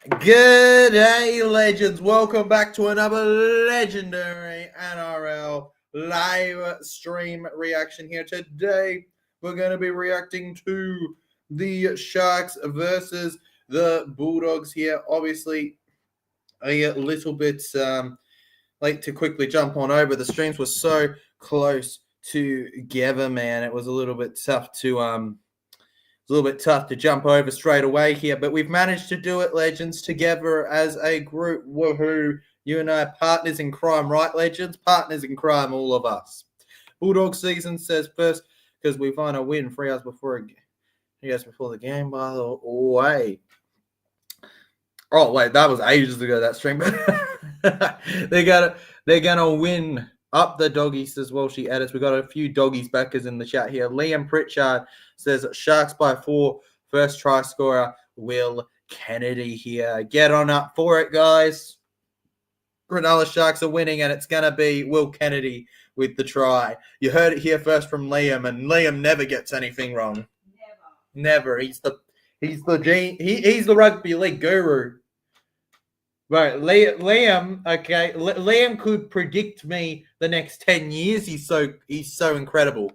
Good day, legends. Welcome back to another legendary NRL live stream reaction here. Today, we're going to be reacting to the Sharks versus the Bulldogs here. Obviously, a little bit late to quickly jump on over. The streams were so close together, man. It was a little bit tough to jump over straight away here, but we've managed to do it, legends, together as a group. Woohoo! You and I are partners in crime, right, legends? Partners in crime, all of us. Bulldog season says first because we find a win 3 hours before the game. By the way, oh wait, that was ages ago. That stream. They're gonna win. Up the doggies as well, she edits. We got a few doggies backers in the chat here. Liam Pritchard says Sharks by 4. First try scorer, Will Kennedy here. Get on up for it, guys. Cronulla Sharks are winning, and it's going to be Will Kennedy with the try. You heard it here first from Liam, and Liam never gets anything wrong. Never. He's the rugby league guru. Right, Liam. Okay, Liam could predict me the next 10 years. He's so incredible.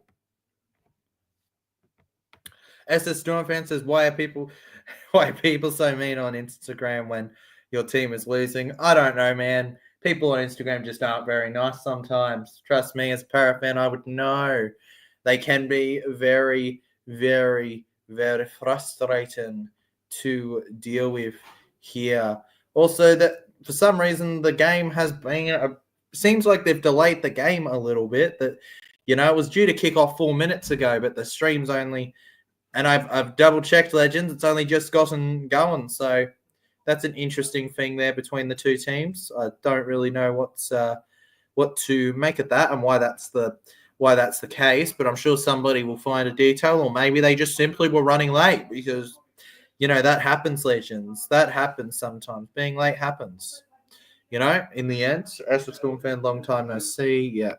SS Storm fan says, why are people so mean on Instagram when your team is losing? I don't know, man. People on Instagram just aren't very nice sometimes. Trust me, as a Para fan, I would know. They can be very, very, very frustrating to deal with here. Also, that for some reason the game has been seems like they've delayed the game a little bit. That it was due to kick off 4 minutes ago, but the stream's only, and I've double checked, legends. It's only just gotten going, so that's an interesting thing there between the two teams. I don't really know what to make of that and why that's the case, but I'm sure somebody will find a detail, or maybe they just simply were running late because. That happens, legends. That happens sometimes. Being late happens. In the end, as a Storm fan, long time no see. Yeah.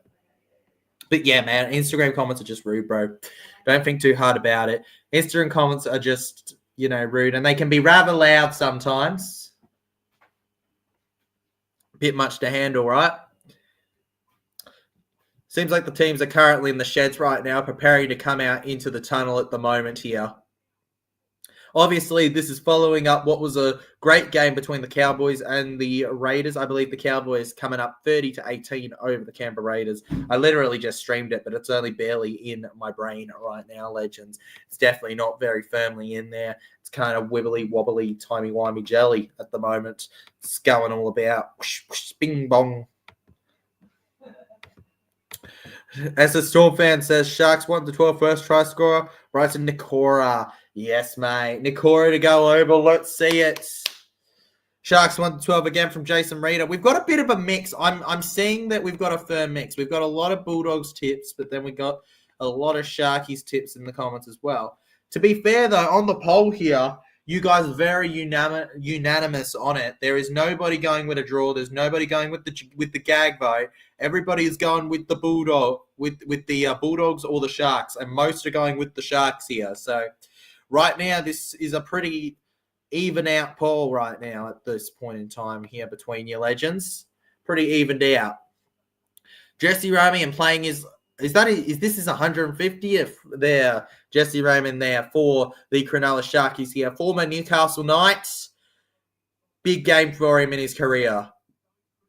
But yeah, man, Instagram comments are just rude, bro. Don't think too hard about it. Instagram comments are just, rude, and they can be rather loud sometimes. Bit much to handle, right? Seems like the teams are currently in the sheds right now, preparing to come out into the tunnel at the moment here. Obviously, this is following up what was a great game between the Cowboys and the Raiders. I believe the Cowboys coming up 30-18 over the Canberra Raiders. I literally just streamed it, but it's only barely in my brain right now, legends. It's definitely not very firmly in there. It's kind of wibbly, wobbly, timey-wimey jelly at the moment. It's going all about. Whoosh, whoosh, bing, bong. As a Storm fan says, Sharks 1-12 first try scorer. Right to Nikora. Yes, mate. Nikora to go over. Let's see it. Sharks 1-12 again from Jason Reader. We've got a bit of a mix. I'm seeing that we've got a firm mix. We've got a lot of Bulldogs tips, but then we got a lot of Sharkies tips in the comments as well. To be fair, though, on the poll here, you guys are very unanimous on it. There is nobody going with a draw. There's nobody going with the gag vote. Everybody is going with the Bulldog, with the Bulldogs or the Sharks, and most are going with the Sharks here. So right now, this is a pretty even out poll right now at this point in time here between your legends. Pretty evened out. Jesse Raymond playing is this his 150th there? Jesse Raymond there for the Cronulla Sharkies here. Former Newcastle Knights. Big game for him in his career.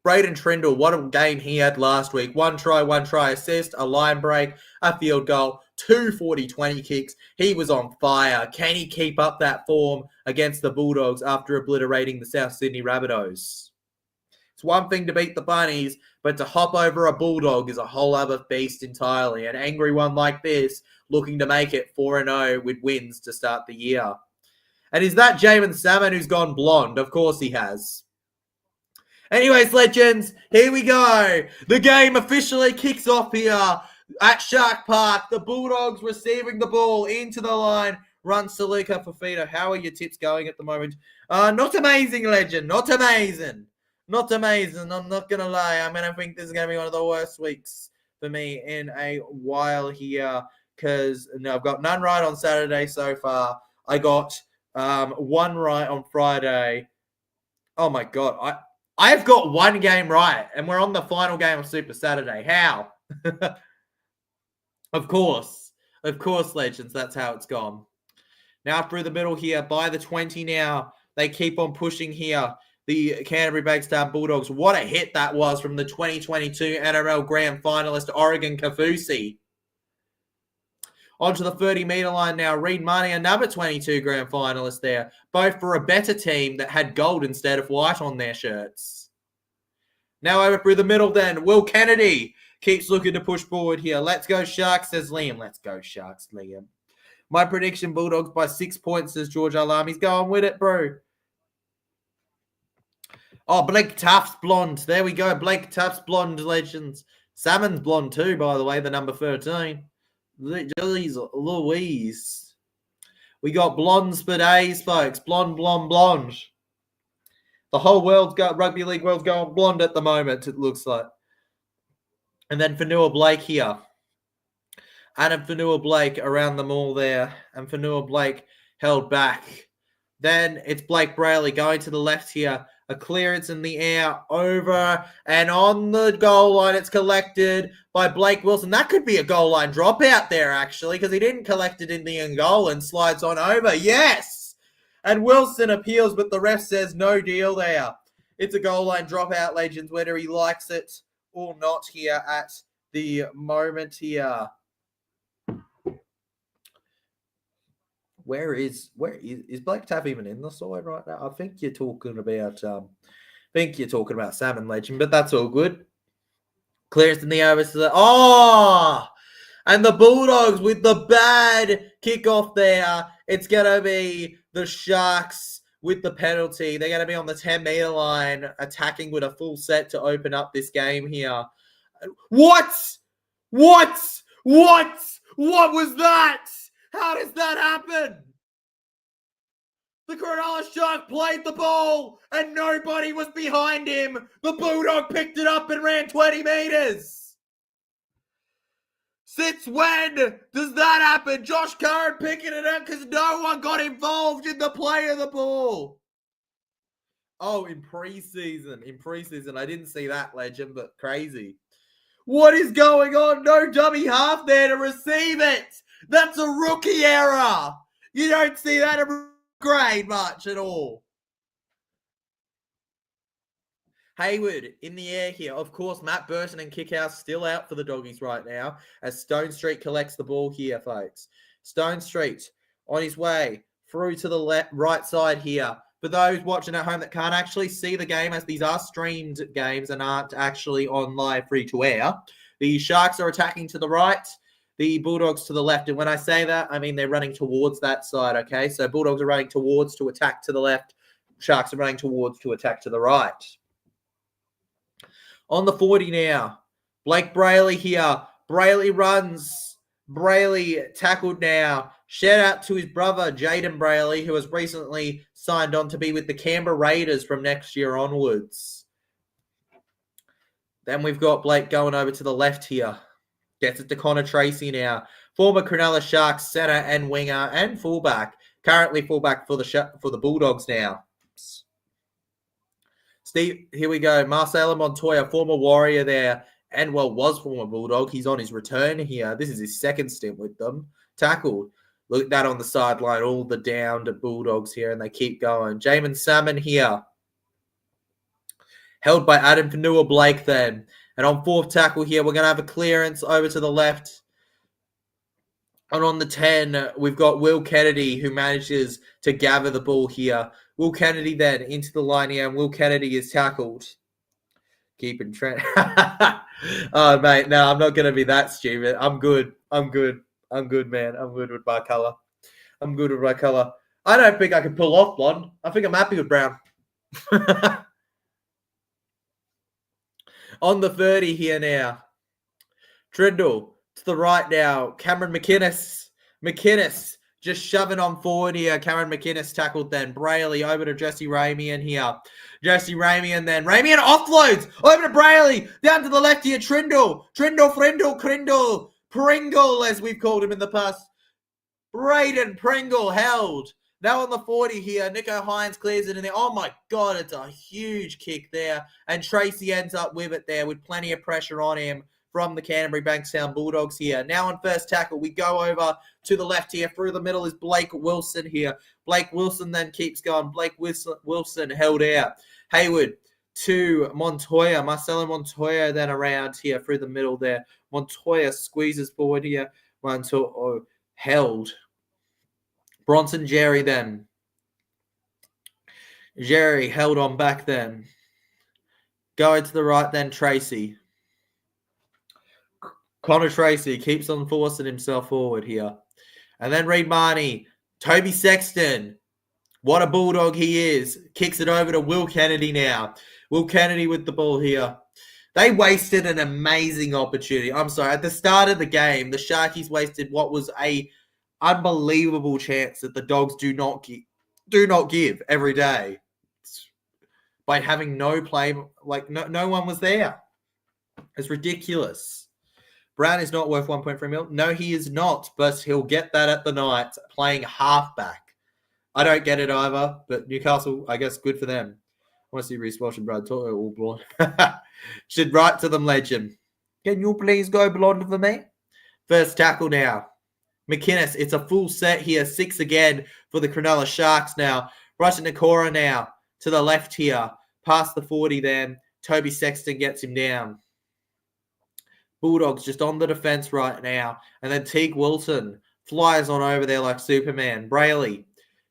Braden Trindle, what a game he had last week. One try assist, a line break, a field goal, 2 40-20 kicks. He was on fire. Can he keep up that form against the Bulldogs after obliterating the South Sydney Rabbitohs? It's one thing to beat the Bunnies, but to hop over a Bulldog is a whole other beast entirely. An angry one like this, looking to make it 4-0 with wins to start the year. And is that Jamin Salmon who's gone blonde? Of course he has. Anyways, legends, here we go. The game officially kicks off here at Shark Park. The Bulldogs receiving the ball into the line. Run Salika Fafita. How are your tips going at the moment? Not amazing, legend. Not amazing. Not amazing. I'm not going to lie. I think this is going to be one of the worst weeks for me in a while here because I've got none right on Saturday so far. I got one right on Friday. Oh my God. I've got one game right, and we're on the final game of Super Saturday. How? Of course. Of course, legends. That's how it's gone. Now through the middle here, by the 20 now. They keep on pushing here. The Canterbury Bankstown Bulldogs. What a hit that was from the 2022 NRL Grand Finalist Oregon Kaufusi. Onto the 30-metre line now. Reed Marnie, another 22 Grand Finalist there. Both for a better team that had gold instead of white on their shirts. Now over through the middle then. Will Kennedy keeps looking to push forward here. Let's go Sharks, says Liam. Let's go Sharks, Liam. My prediction, Bulldogs by 6 points, says George Alam. He's going with it, bro. Oh, Blake Tuff's blonde. There we go. Blake Tuff's blonde, legends. Salmon's blonde too, by the way, the number 13. Jeez Louise. We got blondes for days, folks. Blonde, blonde, blonde. The whole world's got rugby league world's going blonde at the moment, it looks like. And then Fanua Blake here. Adam Fanua Blake around them all there. And Fanua Blake held back. Then it's Blake Brayley going to the left here. A clearance in the air, over and on the goal line. It's collected by Blake Wilson. That could be a goal line dropout there, actually, because he didn't collect it in the end goal and slides on over. Yes! And Wilson appeals, but the ref says no deal there. It's a goal line dropout, legends, whether he likes it or not here at the moment here. Where is Blake Taff even in the side right now? I think you're talking about Salmon, legend, but that's all good. Clearance in the over to the and the Bulldogs with the bad kickoff there. It's gonna be the Sharks with the penalty. They're gonna be on the 10-meter line, attacking with a full set to open up this game here. What was that? How does that happen? The Cronulla Shark played the ball and nobody was behind him. The Bulldog picked it up and ran 20 meters. Since when does that happen? Josh Curran picking it up because no one got involved in the play of the ball. Oh, in preseason. I didn't see that, legend, but crazy. What is going on? No dummy half there to receive it. That's a rookie error. You don't see that in grade much at all. Hayward in the air here. Of course, Matt Burton and Kickhouse still out for the Doggies right now as Stone Street collects the ball here, folks. Stone Street on his way through to the right side here. For those watching at home that can't actually see the game, as these are streamed games and aren't actually on live free-to-air, the Sharks are attacking to the right, the Bulldogs to the left. And when I say that, I mean they're running towards that side, okay? So Bulldogs are running towards to attack to the left. Sharks are running towards to attack to the right. On the 40 now, Blake Brayley here. Brayley runs. Brayley tackled now. Shout out to his brother, Jaden Brayley, who has recently signed on to be with the Canberra Raiders from next year onwards. Then we've got Blake going over to the left here. Gets it to Connor Tracy now. Former Cronulla Sharks centre and winger and fullback. Currently fullback for the Bulldogs now. Steve, here we go. Marcelo Montoya, former Warrior there, and was former Bulldog. He's on his return here. This is his second stint with them. Tackled. Look at that on the sideline. All the down to Bulldogs here, and they keep going. Jamin Salmon here. Held by Adam Fanua Blake then. And on fourth tackle here, we're going to have a clearance over to the left. And on the 10, we've got Will Kennedy, who manages to gather the ball here. Will Kennedy then into the line here, and Will Kennedy is tackled. Keeping trend. Oh, mate, no, I'm not going to be that stupid. I'm good, man. I'm good with my colour. I don't think I can pull off blonde. I think I'm happy with brown. On the 30 here now. Trindle to the right now. Cameron McInnes. Just shoving on forward here. Cameron McInnes tackled then. Brayley over to Jesse Ramian here. Jesse Ramian then. Ramian offloads over to Brayley. Down to the left here. Trindle. Pringle, as we've called him in the past. Braden Pringle held Now on the 40 here, Nicho Hynes clears it in there. Oh my God, it's a huge kick there. And Tracy ends up with it there with plenty of pressure on him from the Canterbury Bankstown Bulldogs here. Now on first tackle, we go over to the left here. Through the middle is Blake Wilson here. Blake Wilson then keeps going. Blake Wilson held out. Hayward to Montoya. Marcelo Montoya then around here through the middle there. Montoya squeezes forward here. Montoya held. Bronson Jerry then. Jerry held on back then. Going to the right then, Tracy. Connor Tracy keeps on forcing himself forward here. And then Reed Marnie. Toby Sexton. What a Bulldog he is. Kicks it over to Will Kennedy now. Will Kennedy with the ball here. They wasted an amazing opportunity. I'm sorry. At the start of the game, the Sharkies wasted what was a unbelievable chance that the Dogs do not give every day by having no play. Like, no one was there. It's ridiculous. Brown is not worth 1.3 mil. No, he is not, but he'll get that at the night playing halfback. I don't get it either, but Newcastle, I guess, good for them. I want to see Reece Walsh and Brad Totter all blonde. Should write to them, legend. Can you please go blonde for me? First tackle now. McInnes, it's a full set here. 6 again for the Cronulla Sharks now. Russian Nakora now to the left here. Past the 40 then. Toby Sexton gets him down. Bulldogs just on the defense right now. And then Teague Wilson flies on over there like Superman. Brayley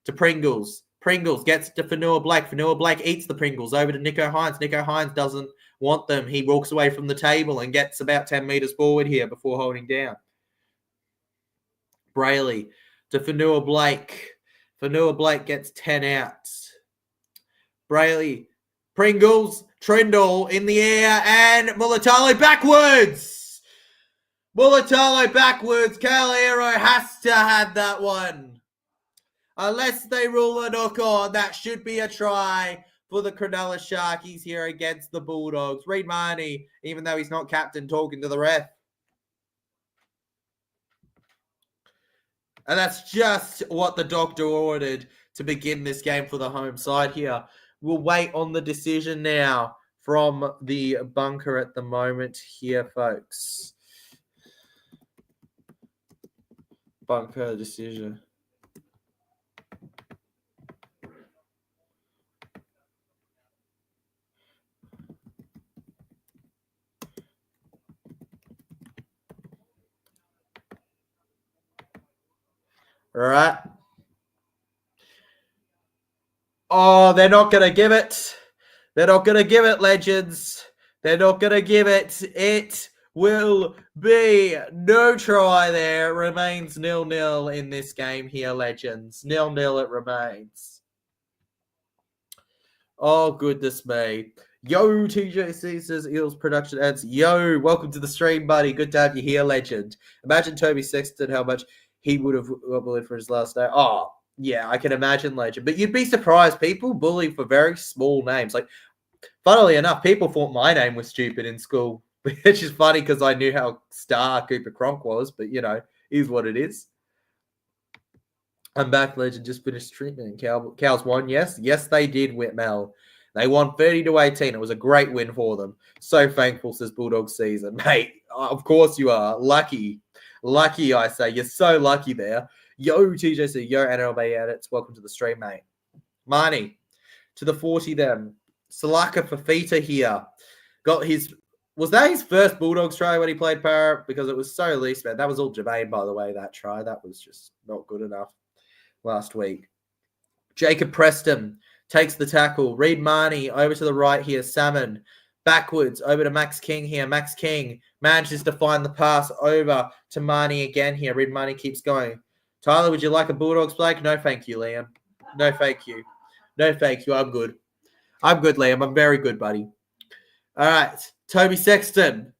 to Pringles. Pringles gets to Fanua Blake. Fanua Blake eats the Pringles over to Nicho Hynes. Nicho Hynes doesn't want them. He walks away from the table and gets about 10 metres forward here before holding down. Brayley to Fanua Blake. Fanua Blake gets 10 outs. Brayley. Pringles. Trindle in the air and Mulatalo backwards. Mulatalo backwards. Calero has to have that one. Unless they rule a knock on, that should be a try for the Cronulla Sharkies here against the Bulldogs. Reed Marnie, even though he's not captain, talking to the ref. And that's just what the doctor ordered to begin this game for the home side here. We'll wait on the decision now from the bunker at the moment here, folks. Bunker decision. All right. Oh, they're not going to give it. They're not going to give it, legends. They're not going to give it. It will be no try there. Remains 0-0 in this game here, legends. 0-0 it remains. Oh, goodness me. Yo, TJC says Eels production ads. Yo, welcome to the stream, buddy. Good to have you here, legend. Imagine Toby Sexton, how much he would have bullied for his last day. Oh, yeah, I can imagine, legend. But you'd be surprised. People bully for very small names. Like, funnily enough, people thought my name was stupid in school, which is funny because I knew how star Cooper Cronk was. But, you know, is what it is. I'm back, legend. Just finished treatment. Cows won, yes. Yes, they did, Whitmel. They won 30-18. It was a great win for them. So thankful, says Bulldog season. Mate, of course you are. Lucky. Lucky, I say. You're so lucky there. Yo, TJC. Yo, NRL edits. Welcome to the stream, mate. Marnie to the 40 then. Salaka Fafita here. Got his... Was that his first Bulldogs try when he played para? Because it was so least, man. That was all Jermaine, by the way, that try. That was just not good enough last week. Jacob Preston takes the tackle. Reed Marnie over to the right here. Salmon backwards over to Max King here. Max King manages to find the pass over to Marnie again here. Reed Marnie keeps going. Tyler, would you like a Bulldogs flag? No, thank you, Liam. No, thank you. No, thank you. I'm good. I'm good, Liam. I'm very good, buddy. All right. Toby Sexton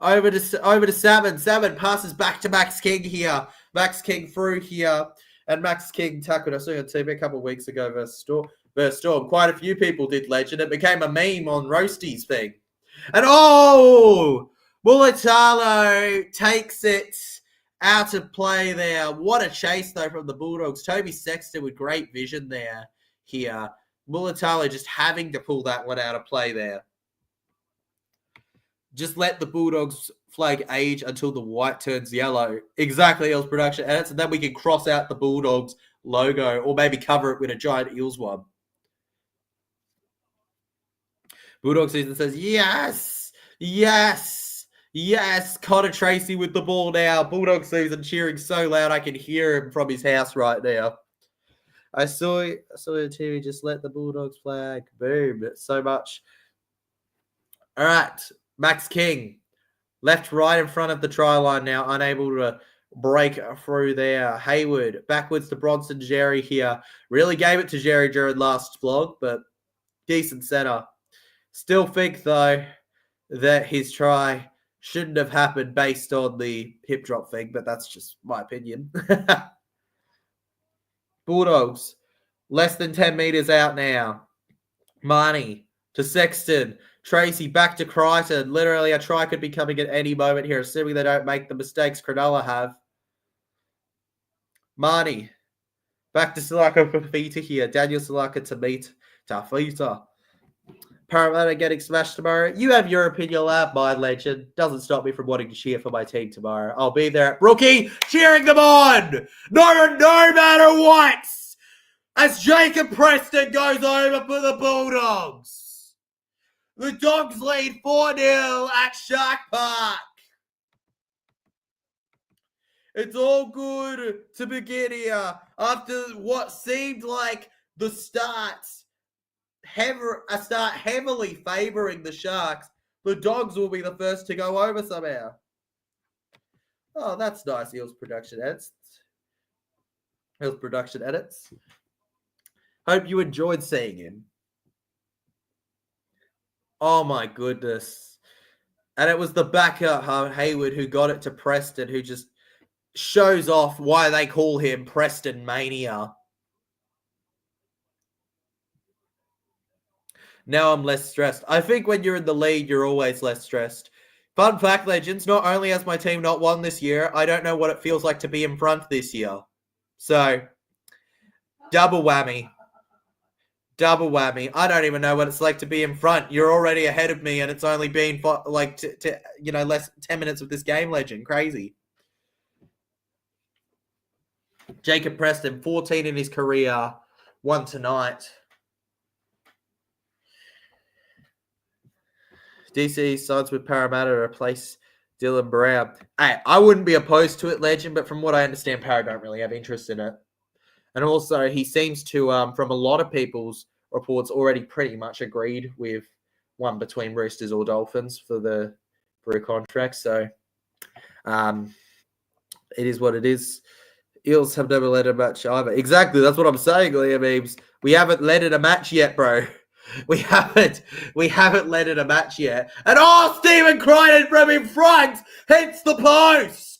over to Salmon. Salmon passes back to Max King here. Max King through here. And Max King tackled us on TV a couple of weeks ago versus Storm. Quite a few people did, legend. It became a meme on Roasty's thing. And Mulatalo takes it Out of play there. What a chase, though, from the Bulldogs. Toby Sexton with great vision there here. Mulatalo just having to pull that one out of play there. Just let the Bulldogs flag age until the white turns yellow. Exactly, Eels production edits, and then we can cross out the Bulldogs logo or maybe cover it with a giant Eels one. Bulldog season says, yes, yes, yes. Connor Tracy with the ball now. Bulldog season cheering so loud I can hear him from his house right now. I saw it on TV. Just let the Bulldogs flag. Boom. So much. All right. Max King. Left right in front of the try line now. Unable to break through there. Hayward. Backwards to Bronson Jerry here. Really gave it to Jerry during last vlog, but decent center. Still think, though, that his try shouldn't have happened based on the hip drop thing, but that's just my opinion. Bulldogs, less than 10 meters out now. Marnie to Sexton. Tracy back to Crichton. Literally, a try could be coming at any moment here, assuming they don't make the mistakes Cronulla have. Marnie, back to Salaka Fafita here. Daniel Salaka to meet Tafita. Parramatta getting smashed tomorrow. You have your opinion, lad, my legend. Doesn't stop me from wanting to cheer for my team tomorrow. I'll be there at Brookie, cheering them on. No matter what. As Jacob Preston goes over for the Bulldogs. The Dogs lead 4-0 at Shark Park. It's all good to begin here after what seemed like the start heavily favouring the Sharks. The Dogs will be the first to go over somehow. Oh, that's nice. Eels production edits. Hope you enjoyed seeing him. Oh my goodness. And it was the backer, Hayward, who got it to Preston, who just shows off why they call him Preston Mania. Now I'm less stressed. I think when you're in the lead, you're always less stressed. Fun fact, legends, not only has my team not won this year, I don't know what it feels like to be in front this year. So, double whammy. I don't even know what it's like to be in front. You're already ahead of me, and it's only been less 10 minutes of this game, legend. Crazy. Jacob Preston, 14 in his career, 1 tonight. DC sides with Parramatta to replace Dylan Brown. Hey, I wouldn't be opposed to it, legend, but from what I understand, Parra don't really have interest in it. And also, he seems to, from a lot of people's reports, already pretty much agreed with one between Roosters or Dolphins for the Brew contract. So, it is what it is. Eels have never led a match either. Exactly, that's what I'm saying, Liam Eames. We haven't led in a match yet, bro. We haven't led in a match yet. And Stephen Crichton from in front hits the post.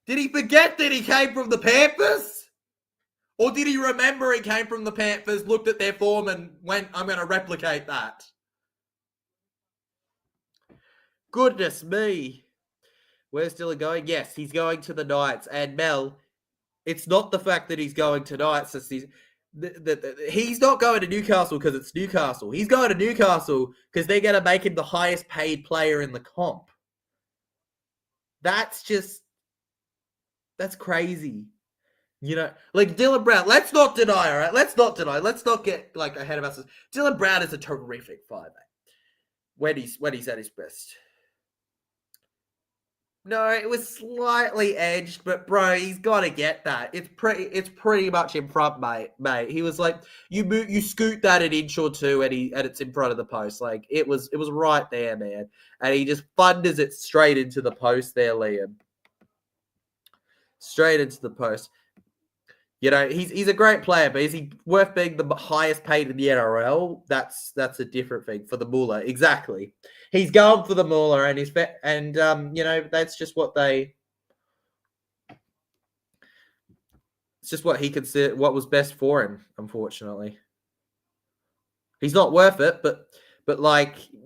Did he forget that he came from the Panthers? Or did he remember he came from the Panthers, looked at their form and went, I'm going to replicate that? Goodness me. Where's Dylan going? Yes, he's going to the Knights. And Mel, it's not the fact that he's going to Knights. He's not going to Newcastle because it's Newcastle. He's going to Newcastle because they're going to make him the highest paid player in the comp. That's crazy. You know, like Dylan Brown, let's not deny, all right? Let's not get ahead of us. Dylan Brown is a terrific five when he's at his best. No, it was slightly edged, but bro, he's got to get that. It's pretty much in front, mate. He was like, you scoot that an inch or two, and it's in front of the post. Like it was right there, man. And he just thunders it straight into the post there, Liam. Straight into the post. You know, he's a great player, but is he worth being the highest paid in the NRL? That's a different thing for the Moolah. Exactly. He's going for the Moolah, and you know, that's just what it's just what he considered what was best for him. Unfortunately, he's not worth it, but But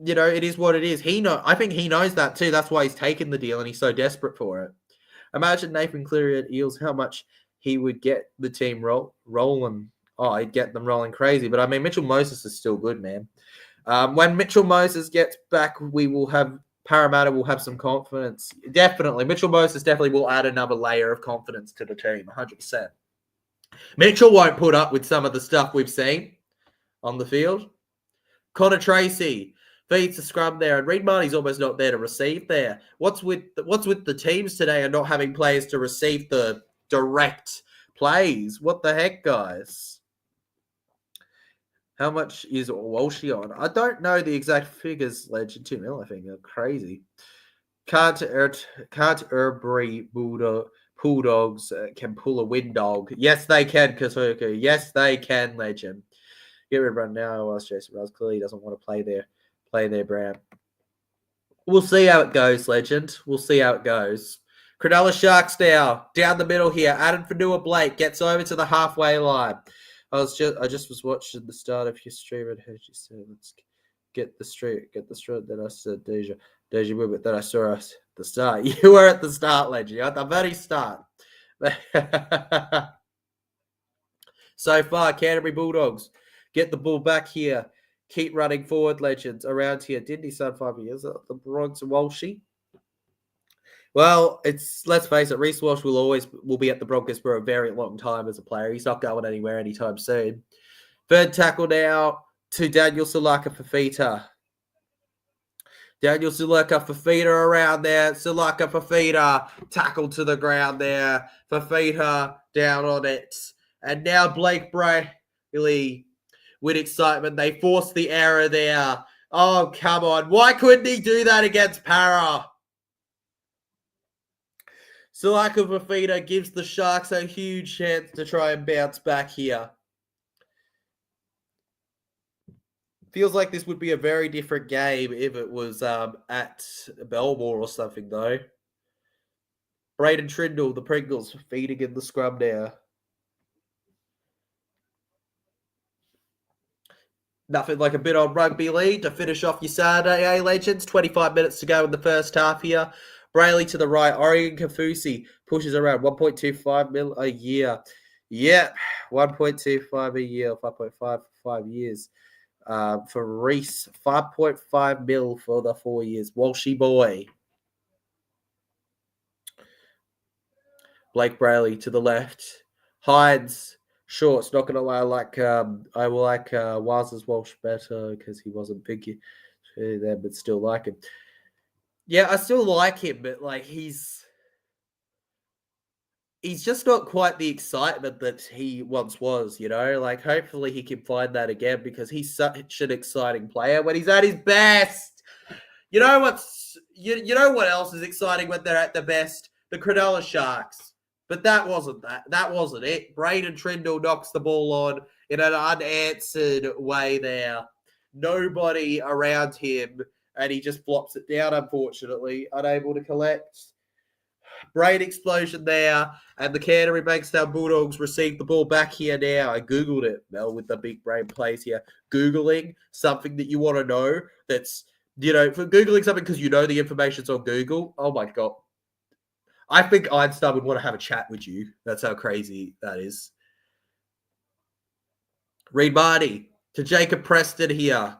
it is what it is. I think he knows that too. That's why he's taken the deal and he's so desperate for it. Imagine Nathan Cleary at Eels, how much he would get the team rolling. Oh, he'd get them rolling crazy. But I mean, Mitchell Moses is still good, man. When Mitchell Moses gets back, Parramatta will have some confidence. Definitely. Mitchell Moses definitely will add another layer of confidence to the team, 100%. Mitchell won't put up with some of the stuff we've seen on the field. Connor Tracy feeds the scrum there, and Reed Marty's almost not there to receive there. What's with the teams today and not having players to receive the direct plays? What the heck, guys? How much is Walshy on? I don't know the exact figures, Legend. 2 mil, I think. They're crazy. Canterbury Bulldogs can pull a win dog. Yes, they can, Kazuka. Yes, they can, Legend. Get rid of run now. Whilst Jason Rouse clearly doesn't want to play their brand. We'll see how it goes, Legend. We'll see how it goes. Cronulla Sharks now down the middle here. Adam Fanua-Blake gets over to the halfway line. I just was watching the start of your stream and heard you say, let's get the stream. Then I said deja vu, but then I saw us at the start. You were at the start, Legend. You're at the very start. So far, Canterbury Bulldogs get the ball back here. Keep running forward, Legends, around here. Didn't he sign 5 years? The Bronx and Walshy. Well, let's face it, Reece Walsh will be at the Broncos for a very long time as a player. He's not going anywhere anytime soon. Third tackle now to Daniel Sulaka-Fafita. Daniel Sulaka-Fafita around there. Sulaka-Fafita tackle to the ground there. Fafita down on it. And now Blake Brayley with excitement. They forced the error there. Oh, come on. Why couldn't he do that against Para? Sulaka-Fafita gives the Sharks a huge chance to try and bounce back here. Feels like this would be a very different game if it was at Belmore or something, though. Braden Trindle, the Pringles, feeding in the scrum now. Nothing like a bit on rugby league to finish off your Saturday, Legends. 25 minutes to go in the first half here. Brayley to the right. Oregon Kafusi pushes around 1.25 mil a year. Yep, 1.25 a year, 5.5 for 5 years. For Reese, 5.5 mil for the 4 years. Walshy boy. Blake Brayley to the left. Hides. Shorts, not going to lie, I will like Waz's Walsh better because he wasn't big there, but still like him. Yeah, I still like him, but he's just not quite the excitement that he once was, hopefully he can find that again because he's such an exciting player when he's at his best. You know what else is exciting when they're at their best? The Cronulla Sharks. But that wasn't that. That wasn't it. Braden Trindle knocks the ball on in an unanswered way there. Nobody around him, and he just flops it down, unfortunately. Unable to collect. Brain explosion there, and the Canterbury Bankstown Bulldogs receive the ball back here now. I Googled it, Mel, with the big brain plays here. Googling something that you want to know that's, for Googling something because the information's on Google. Oh, my God. I think Einstein would want to have a chat with you. That's how crazy that is. Reed Marty to Jacob Preston here.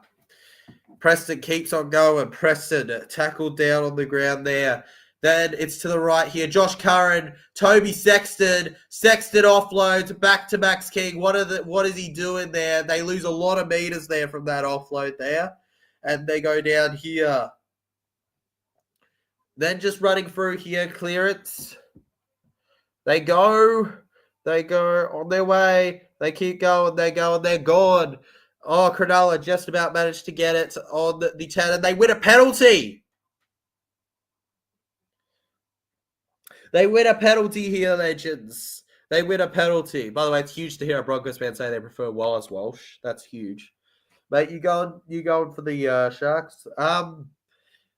Preston keeps on going. Preston tackled down on the ground there. Then it's to the right here. Josh Curran, Toby Sexton. Sexton offloads back to Max King. What is he doing there? They lose a lot of meters there from that offload there. And they go down here. Then just running through here, clearance. They go on their way. They keep going, they're gone. Oh, Cronulla just about managed to get it on the 10, and they win a penalty. They win a penalty here, Legends. They win a penalty. By the way, it's huge to hear a Broncos fan say they prefer Wallace Walsh. That's huge. Mate, you going for the Sharks?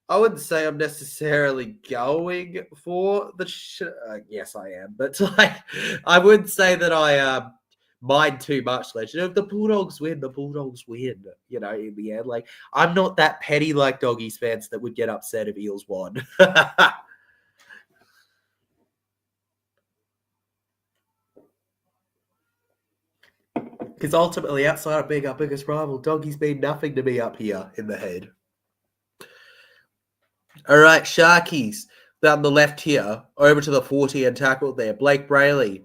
I wouldn't say I'm necessarily going for the. Yes, I am, but I wouldn't say that I mind too much, Legend. If the Bulldogs win, the Bulldogs win, you know, in the end. Like, I'm not that petty like Doggies fans that would get upset if Eels won. Because ultimately, outside of being our biggest rival, Doggies mean nothing to me up here in the head. All right, Sharkies down the left here, over to the 40 and tackled there. Blake Brayley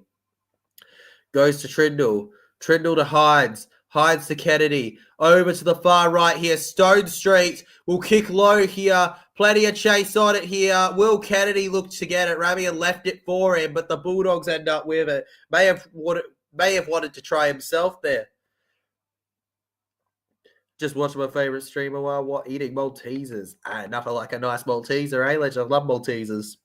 goes to Trindle. Trindle to Hines. Hines to Kennedy. Over to the far right here. Stone Street will kick low here. Plenty of chase on it here. Will Kennedy looked to get it. Ramian left it for him, but the Bulldogs end up with it. May have wanted to try himself there. Just watching my favourite streamer while eating Maltesers. Nothing like a nice Malteser, eh, Legend? I love Maltesers.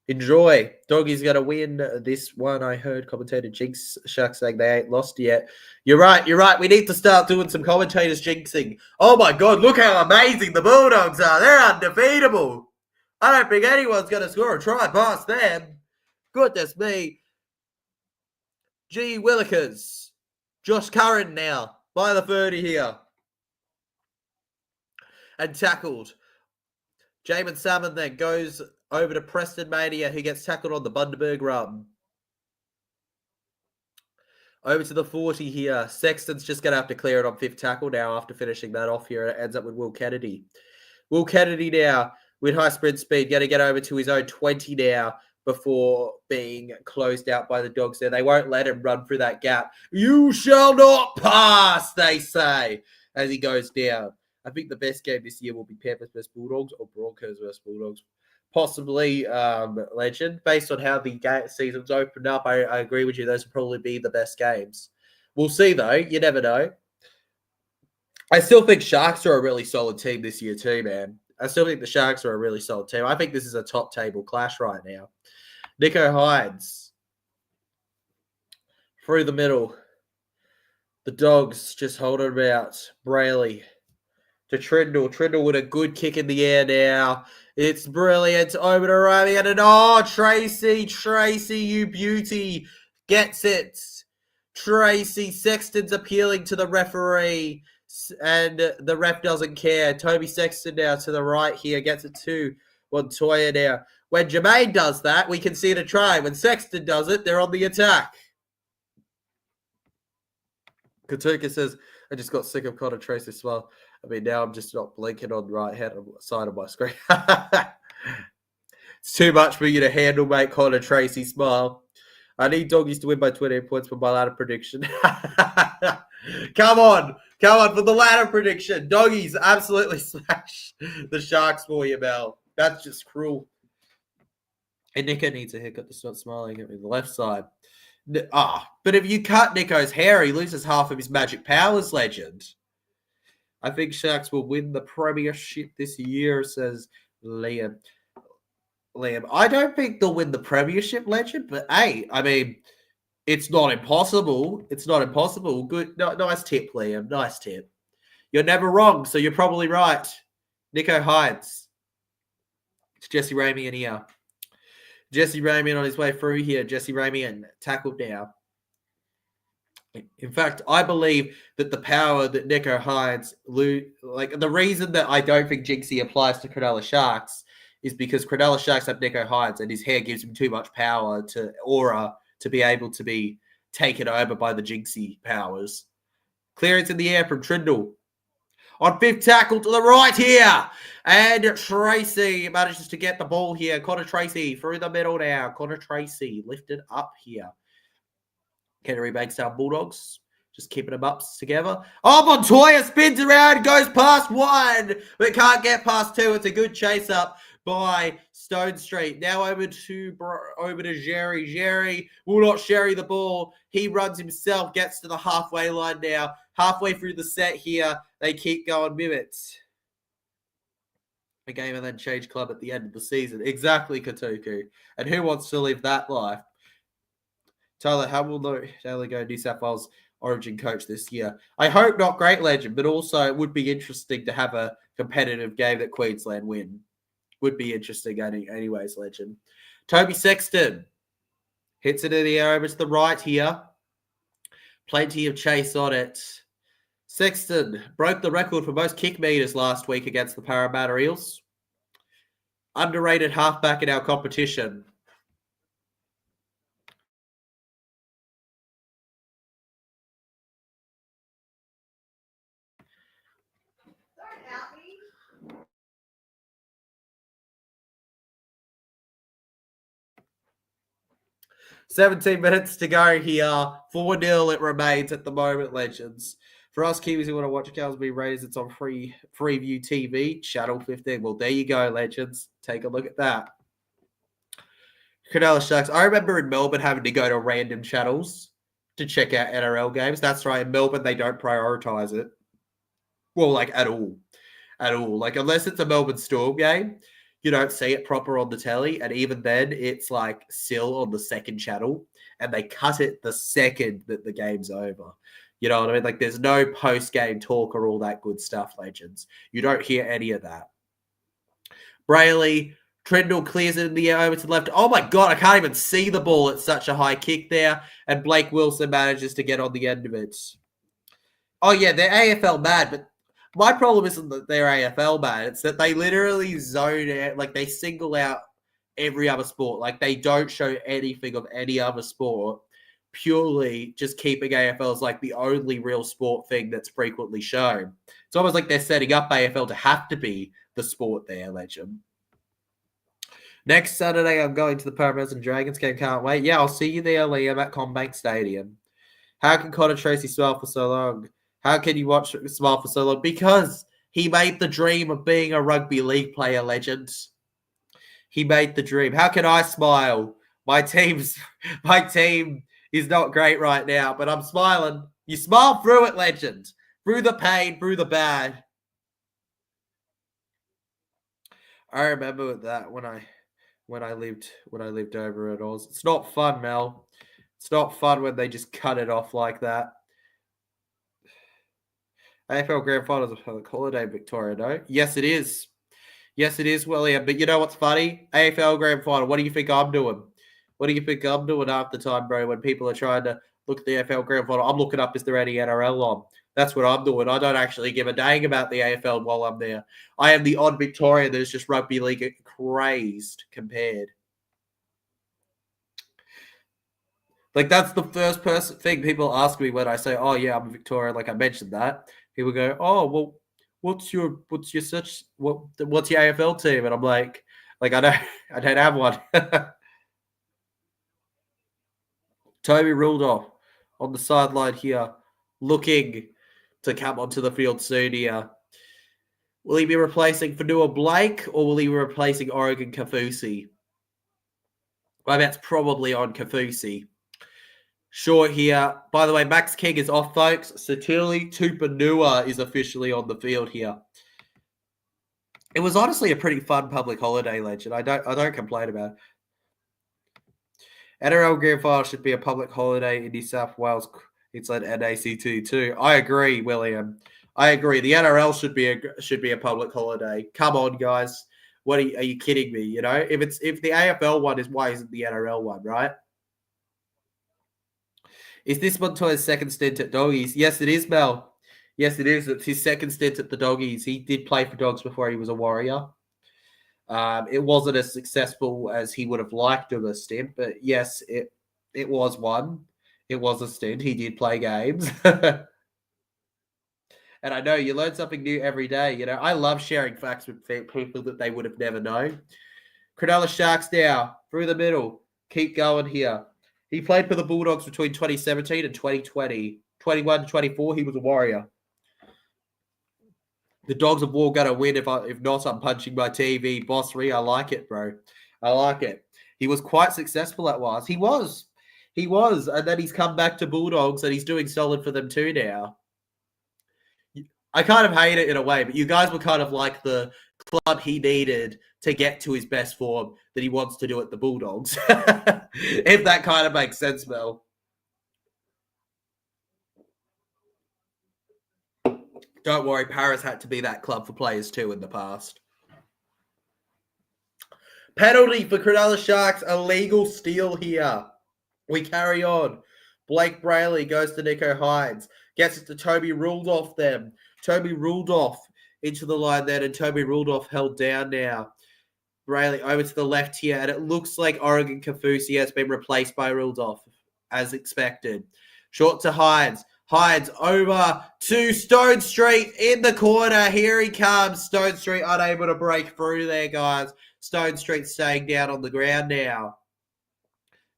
Enjoy. Doggies going to win this one. I heard commentator Jinx Sharks saying they ain't lost yet. You're right. We need to start doing some commentators jinxing. Oh my God, look how amazing the Bulldogs are. They're undefeatable. I don't think anyone's going to score a try past them. Goodness me. Gee Willikers. Josh Curran now by the 30 here. And tackled. Jamin Salmon then goes over to Preston Mania, who gets tackled on the Bundaberg run. Over to the 40 here. Sexton's just going to have to clear it on 5th tackle now after finishing that off here. It ends up with Will Kennedy. Will Kennedy now with high sprint speed, going to get over to his own 20 now before being closed out by the Dogs there. They won't let him run through that gap. You shall not pass, they say, as he goes down. I think the best game this year will be Panthers vs Bulldogs or Broncos vs Bulldogs. Possibly, Legend. Based on how the season's opened up, I agree with you. Those will probably be the best games. We'll see, though. You never know. I still think Sharks are a really solid team this year too, man. I still think the Sharks are a really solid team. I think this is a top table clash right now. Nicho Hines through the middle. The Dogs just holding him out. Brayley to Trindle. Trindle with a good kick in the air now. It's brilliant. Over to Ramian. And Tracy, you beauty. Gets it. Tracy. Sexton's appealing to the referee. And the ref doesn't care. Toby Sexton now to the right here. Gets it to Montoya now. When Jermaine does that, we can see it a try. When Sexton does it, they're on the attack. Katuka says, I just got sick of Connor Tracy as well. I mean, now I'm just not blinking on the right hand side of my screen. It's too much for you to handle, mate. Connor Tracy, smile. I need Doggies to win by 28 points for my ladder prediction. Come on for the ladder prediction. Doggies absolutely smash the Sharks for you, Mel. That's just cruel. And Nico needs a haircut to start smiling at me. The left side. But if you cut Nico's hair, he loses half of his magic powers, Legend. I think Sharks will win the premiership this year, says Liam. I don't think they'll win the premiership, Legend, but hey, I mean, it's not impossible. Good. No, nice tip, Liam. Nice tip. You're never wrong, so you're probably right. Nicho Hines. It's Jesse Ramian here. Jesse Ramian on his way through here. Jesse Ramian tackled now. In fact, I believe that the power that Nicho Hines, like the reason that I don't think Jinxie applies to Cronulla Sharks is because Cronulla Sharks have Nicho Hines and his hair gives him too much power to aura to be able to be taken over by the Jinxie powers. Clearance in the air from Trindle. On 5th tackle to the right here. And Tracy manages to get the ball here. Connor Tracy through the middle now. Connor Tracy lifted up here. Canterbury Bankstown Bulldogs just keeping them up together. Oh, Montoya spins around, goes past 1, but can't get past 2. It's a good chase up by Stone Street. Now over to Jerry. Jerry will not Sherry the ball. He runs himself, gets to the halfway line now. Halfway through the set here, they keep going with it. A game and then change club at the end of the season. Exactly, Katuku. And who wants to live that life? Tyler, how will Taylor go New South Wales Origin coach this year? I hope not great, Legend, but also it would be interesting to have a competitive game that Queensland win. Would be interesting anyways, Legend. Toby Sexton hits it in the air over to the right here. Plenty of chase on it. Sexton broke the record for most kick meters last week against the Parramatta Eels. Underrated halfback in our competition. Don't out me. 17 minutes to go here. 4-0 it remains at the moment, legends. For us Kiwis who want to watch Cows be raised, it's on Freeview TV, Channel 15. Well, there you go, legends. Take a look at that. Cronulla Sharks. I remember in Melbourne having to go to random channels to check out NRL games. That's right. In Melbourne, they don't prioritize it. Well, like at all. At all. Like, unless it's a Melbourne Storm game, you don't see it proper on the telly. And even then, it's like still on the second channel. And they cut it the second that the game's over. You know what I mean? Like, there's no post-game talk or all that good stuff, legends. You don't hear any of that. Brayley, Trendall clears it in the air over to the left. Oh, my God, I can't even see the ball. It's such a high kick there. And Blake Wilson manages to get on the end of it. Oh, yeah, they're AFL mad, but my problem isn't that they're AFL mad. It's that they literally zone out, like they single out every other sport. Like they don't show anything of any other sport, purely just keeping AFL as like the only real sport thing that's frequently shown. It's almost like they're setting up AFL to have to be the sport there, legend. Next Saturday, I'm going to the Parramatta and Dragons game. Can't wait. Yeah, I'll see you there, Liam, at CommBank Stadium. How can Connor Tracy smile for so long? How can you watch smile for so long? Because he made the dream of being a rugby league player, legend. He made the dream. How can I smile? My team is not great right now, but I'm smiling. You smile through it, legend. Through the pain, through the bad. I remember that when I lived over at Oz. It's not fun, Mel. It's not fun when they just cut it off like that. AFL Grand Finals of Public Holiday, Victoria, no? Yes, it is. Yes, it is, William. But you know what's funny? AFL Grand Final, what do you think I'm doing? What do you think I'm doing half the time, bro, when people are trying to look at the AFL Grand Final? I'm looking up, is there any NRL on? That's what I'm doing. I don't actually give a dang about the AFL while I'm there. I am the odd Victorian that is just rugby league crazed compared. Like, that's the first thing people ask me when I say, oh, yeah, I'm a Victorian. Like, I mentioned that. People go, oh, well, what's your AFL team? And I'm like I don't have one. Toby Rudolph on the sideline here, looking to come onto the field soon here. Will he be replacing Fanua Blake or will he be replacing Oregon Kafusi? My bet's probably on Kafusi. Short here. By the way, Max King is off, folks. Satili Tupanua is officially on the field here. It was honestly a pretty fun public holiday, legend. I don't complain about it. NRL Grand Final should be a public holiday in New South Wales. It's like NACT too. I agree, William. I agree. The NRL should be a public holiday. Come on, guys. What are you kidding me? You know, if the AFL one is, why isn't the NRL one, right? Is this Montoya's second stint at Doggies? Yes, it is, Mel. Yes, it is. It's his second stint at the Doggies. He did play for Dogs before he was a Warrior. It wasn't as successful as he would have liked of a stint, but yes, it was one. It was a stint. He did play games. And I know you learn something new every day. You know, I love sharing facts with people that they would have never known. Cronulla Sharks now, through the middle. Keep going here. He played for the Bulldogs between 2017 and 2020. 21 to 24, he was a Warrior. The Dogs of War going to win. If not, I'm punching my TV. Boss Ree, I like it, bro. I like it. He was quite successful at Was. He was. And then he's come back to Bulldogs and he's doing solid for them too now. I kind of hate it in a way, but you guys were kind of like the club he needed to get to his best form that he wants to do at the Bulldogs. If that kind of makes sense, Mel. Don't worry, Paris had to be that club for players too in the past. Penalty for Cronulla Sharks, illegal steal here. We carry on. Blake Brayley goes to Nico Hines. Gets it to Toby Rudolph then. Toby Rudolph into the line then, and Toby Rudolph held down now. Brayley over to the left here, and it looks like Oregon Kafusi has been replaced by Rudolph, as expected. Short to Hines. Hines over to Stone Street in the corner. Here he comes. Stone Street unable to break through there, guys. Stone Street staying down on the ground now.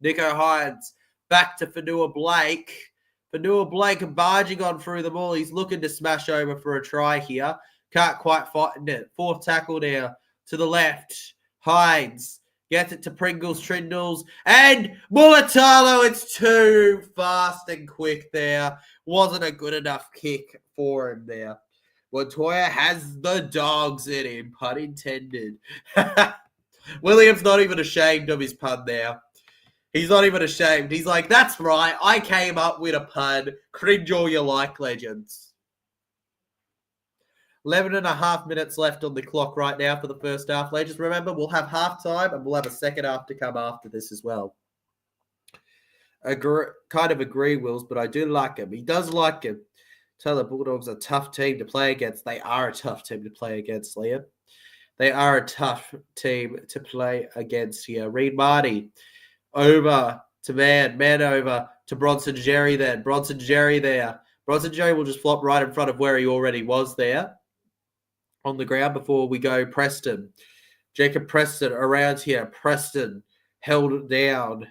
Nico Hines back to Fanua Blake. Fanua Blake barging on through the ball. He's looking to smash over for a try here. Can't quite find it. Fourth tackle now to the left. Hines gets it to Pringles, Trindles, and Mulatalo. It's too fast and quick there. Wasn't a good enough kick for him there. Montoya has the dogs in him, pun intended. William's not even ashamed of his pun there. He's not even ashamed. He's like, that's right, I came up with a pun. Cringe all you like, legends. 11 and a half minutes left on the clock right now for the first half. Legends, remember, we'll have halftime and we'll have a second half to come after this as well. Kind of agree, Wills, but I do like him. He does like him. Tell the Bulldogs a tough team to play against. They are a tough team to play against, Liam. They are a tough team to play against here. Reed Marty over to Man over to Bronson Jerry then. Bronson Jerry there. Bronson Jerry will just flop right in front of where he already was there on the ground before we go. Preston. Jacob Preston around here. Preston held down.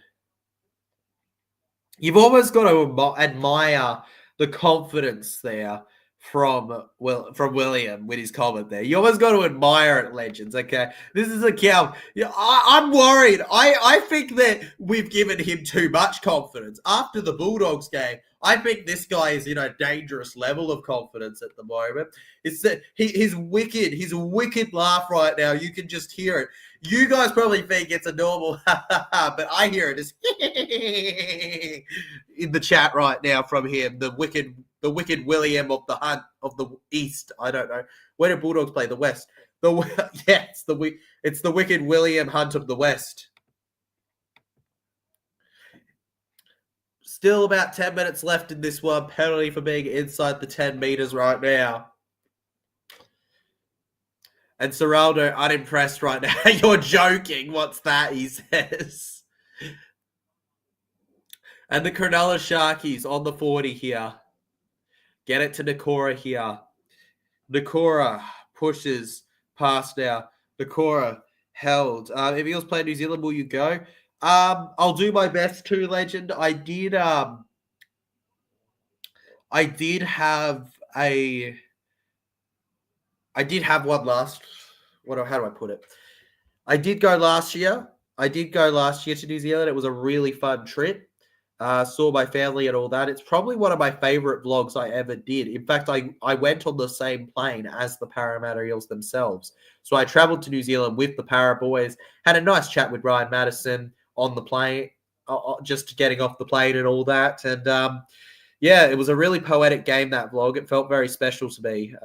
You've almost got to admire the confidence there from William with his comment there. You almost got to admire it, legends. Okay, this is a cow. Yeah, I'm worried. I think that we've given him too much confidence after the Bulldogs game. I think this guy is in a dangerous level of confidence at the moment. It's that his wicked laugh right now. You can just hear it. You guys probably think it's a normal, but I hear it as in the chat right now from him. The wicked William of the Hunt of the East. I don't know. Where do Bulldogs play? The West. It's the wicked William Hunt of the West. Still about 10 minutes left in this one. Penalty for being inside the 10 meters right now. And Serraldo unimpressed right now. You're joking. What's that? He says. And the Cronulla Sharkies on the 40 here. Get it to Nakora here. Nakora pushes past now. Nakora held. If Eels play New Zealand, will you go? I'll do my best to, legend. I did have one last. How do I put it? I did go last year. To New Zealand. It was a really fun trip. Saw my family and all that. It's probably one of my favorite vlogs I ever did. In fact, I went on the same plane as the Parramatta Eels themselves. So I traveled to New Zealand with the Para boys, had a nice chat with Ryan Madison on the plane, just getting off the plane and all that. And yeah, it was a really poetic game, that vlog. It felt very special to me.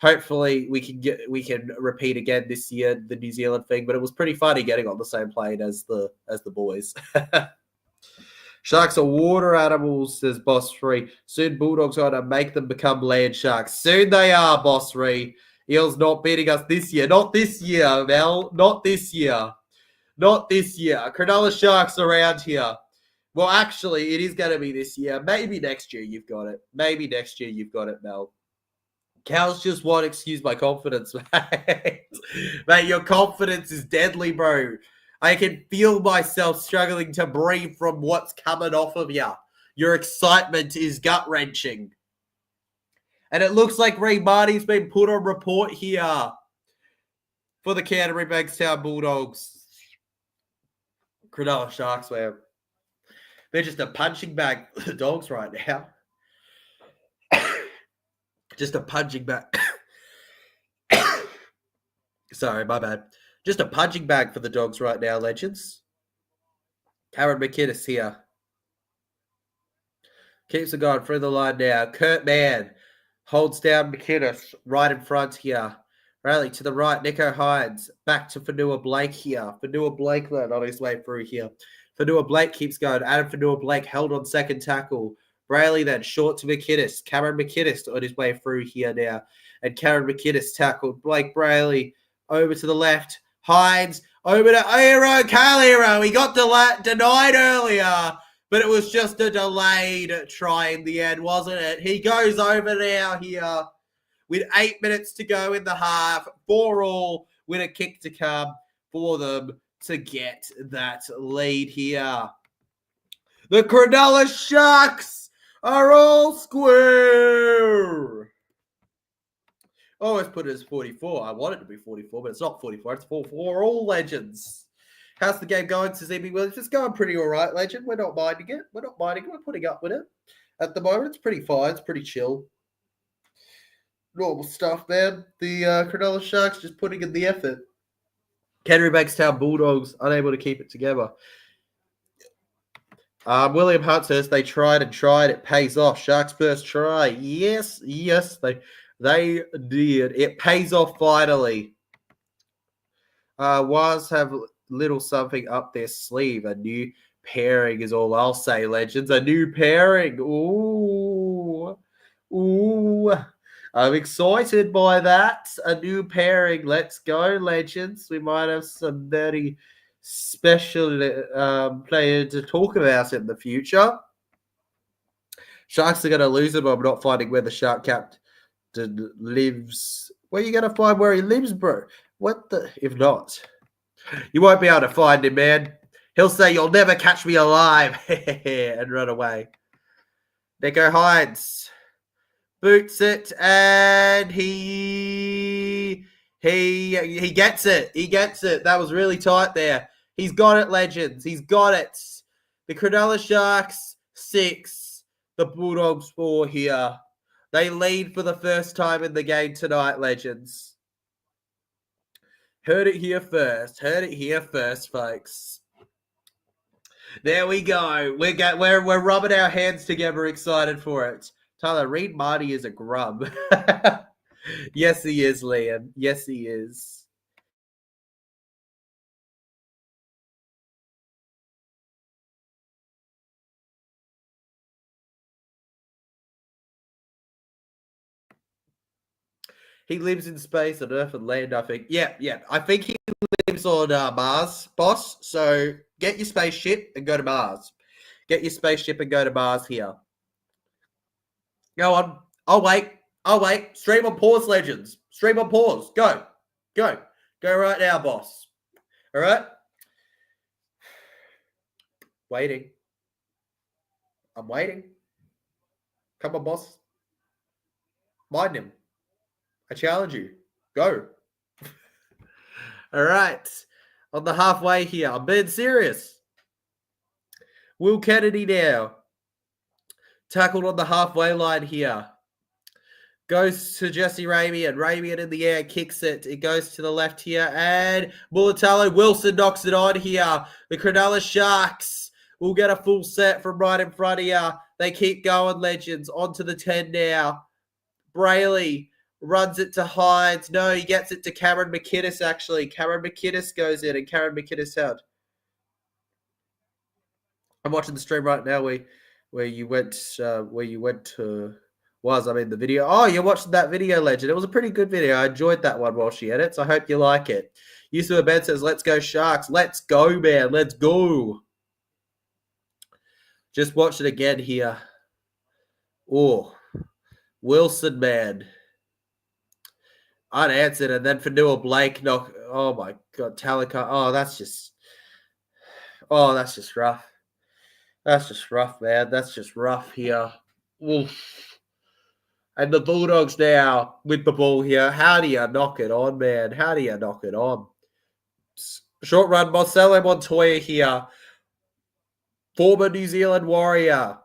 Hopefully we can repeat again this year, the New Zealand thing, but it was pretty funny getting on the same plane as the boys. Sharks are water animals, says Boss 3. Soon Bulldogs are going to make them become land sharks. Soon they are, Boss 3. Eels not beating us this year. Not this year, Mel. Not this year. Not this year. Cronulla Sharks around here. Well, actually, it is going to be this year. Maybe next year you've got it. Maybe next year you've got it, Mel. Cows just won't excuse my confidence, mate. Mate, your confidence is deadly, bro. I can feel myself struggling to breathe from what's coming off of you. Your excitement is gut-wrenching. And it looks like Ray Marty's been put on report here for the Canterbury Bankstown Bulldogs. Cronulla Sharks, man. They're just a punching bag for the Dogs right now. Just a punching bag. Sorry, my bad. Just a punching bag for the Dogs right now, legends. Cameron McInnes here. Keeps it going through the line now. Kurt Mann holds down McInnes right in front here. Rally to the right. Nico Hines back to Fanua Blake here. Fanua Blake on his way through here. Fanua-Blake keeps going. Adam Fanua-Blake held on second tackle. Brayley then short to McInnes. Cameron McInnes on his way through here now. And Cameron McInnes tackled Blake Brayley over to the left. Hines over to Aero. Kyle Aero. He got denied earlier, but it was just a delayed try in the end, wasn't it? He goes over now here with 8 minutes to go in the half. 4-all with a kick to come for them to get that lead here. The Cronulla Sharks are all square. I always put it as 44. I want it to be 44, but it's not 44. It's 4-4. All legends. How's the game going, Suzuki? Well, it's just going pretty all right, legend. We're not minding it. We're putting up with it. At the moment, it's pretty fine. It's pretty chill. Normal stuff, man. The Cronulla Sharks just putting in the effort. Canterbury Bankstown Bulldogs unable to keep it together. William Hunthurst, they tried. It pays off. Sharks first try. Yes, they did. It pays off finally. Waz have little something up their sleeve. A new pairing is all I'll say, legends. A new pairing. Ooh. I'm excited by that. A new pairing. Let's go, legends. We might have some very special player to talk about in the future. Sharks are going to lose him. I'm not finding where the Shark captain lives. Where are you going to find where he lives, bro? What the? If not, you won't be able to find him, man. He'll say, "You'll never catch me alive," and run away. Nico Hines boots it, and he gets it. He gets it. That was really tight there. He's got it, legends. He's got it. The Cronulla Sharks 6, the Bulldogs 4 here. They lead for the first time in the game tonight, legends. Heard it here first. Heard it here first, folks. There we go. We're rubbing our hands together, excited for it. Tyler, Reed Marty is a grub. Yes, he is, Liam. Yes, he is. He lives in space on Earth and land, I think. Yeah. I think he lives on Mars, boss. So get your spaceship and go to Mars. Get your spaceship and go to Mars here. Go on. I'll wait. Stream on pause, legends. Stream on pause. Go. Go right now, boss. All right? Waiting. I'm waiting. Come on, boss. Mind him. I challenge you. Go. All right. On the halfway here. I'm being serious. Will Kennedy now. Tackled on the halfway line here. Goes to Jesse Ramian. Ramian in the air. Kicks it. It goes to the left here. And Mulatalo Wilson knocks it on here. The Cronulla Sharks will get a full set from right in front of you. They keep going, legends. On to the 10 now. Brayley runs it to Hines. No, he gets it to Cameron McInnes, actually. Cameron McInnes goes in, and Cameron McInnes held. I'm watching the stream right now where you went to the video. Oh, you're watching that video, legend. It was a pretty good video. I enjoyed that one while she edits. I hope you like it. Yusuf Ben says, let's go Sharks. Let's go, man. Let's go. Just watch it again here. Oh, Wilson, man. Unanswered, and then Fanua-Blake knock. Oh my God, Talika. Oh, that's just rough. That's just rough, man. That's just rough here. Oof. And the Bulldogs now with the ball here. How do you knock it on, man? How do you knock it on? Short run, Marcelo Montoya here. Former New Zealand Warrior.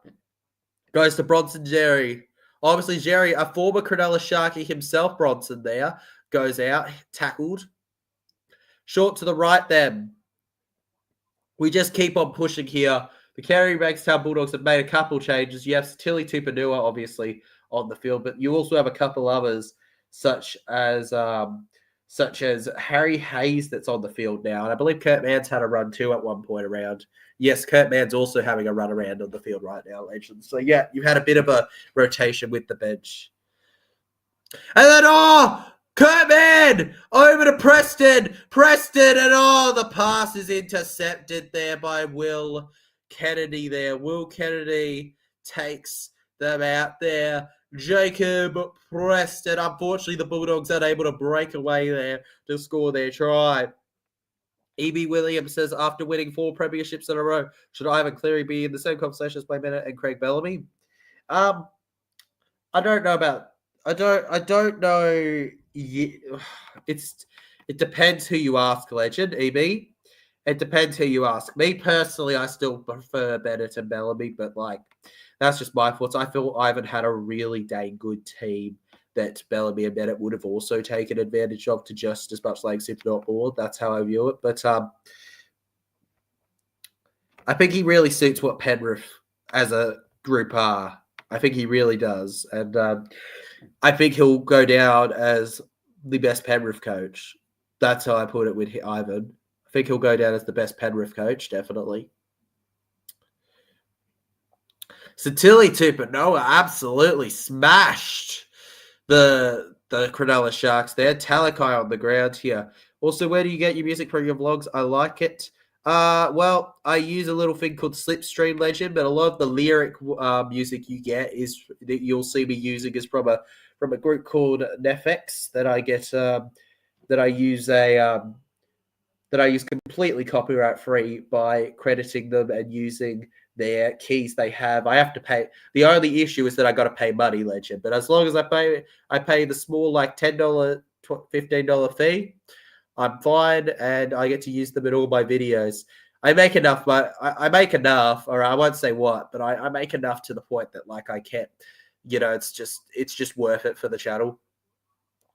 Goes to Bronson Jerry. Obviously, Jerry, a former Cronulla Sharky himself, Bronson there, goes out, tackled. Short to the right then. We just keep on pushing here. The Canterbury Bankstown Bulldogs have made a couple changes. You have Tilly Tupanua, obviously, on the field, but you also have a couple others, such as such as Harry Hayes that's on the field now. And I believe Kurt Mann's had a run too at one point around. Yes, Kurt Mann's also having a run around on the field right now, Legends. So, yeah, you've had a bit of a rotation with the bench. And then, Kurt Mann over to Preston. Preston, and the pass is intercepted there by Will Kennedy there. Will Kennedy takes them out there. Jacob Preston. Unfortunately, the Bulldogs unable to break away there to score their try. E.B. Williams says, after winning 4 premierships in a row, should Ivan Cleary be in the same conversation as Wayne Bennett and Craig Bellamy? I don't know about. I don't know. It depends who you ask, Legend, EB. It depends who you ask. Me personally, I still prefer Bennett and Bellamy, but that's just my thoughts. I feel Ivan had a really dang good team that Bellamy and Bennett would have also taken advantage of to just as much legs, if not more. That's how I view it. But I think he really suits what Penrith as a group are. I think he really does. And I think he'll go down as the best Penrith coach. That's how I put it with Ivan. I think he'll go down as the best Penrith coach, definitely. Satili Tupanoa absolutely smashed the Cronulla Sharks there. Talakai on the ground here. Also, where do you get your music for your vlogs? I like it. Well, I use a little thing called Slipstream, Legend, but a lot of the lyric music you get is that you'll see me using is from a group called Nefx that I get that I use completely copyright free by crediting them and using their keys they have. I have to pay. The only issue is that I got to pay money, Legend. But as long as I pay the small $10, $15 fee, I'm fine, and I get to use them in all my videos. I make enough, but I make enough, or I won't say what, but I make enough to the point that I can't, it's just worth it for the channel.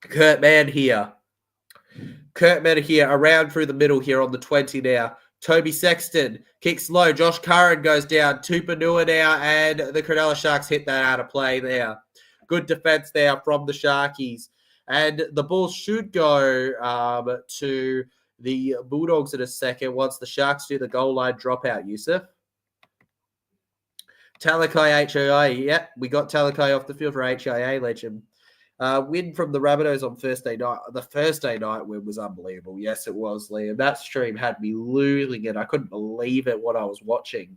Kurt Mann here, around through the middle here on the 20 now. Toby Sexton kicks low. Josh Curran goes down. Tupanua now, and the Cronulla Sharks hit that out of play there. Good defense there from the Sharkies. And the ball should go to the Bulldogs in a second once the Sharks do the goal line dropout, Yusuf. Talakai HIA. Yeah, we got Talakai off the field for HIA, Legend. Win from the Rabbitohs on Thursday night. The Thursday night win was unbelievable. Yes, it was, Liam. That stream had me losing it. I couldn't believe it, what I was watching.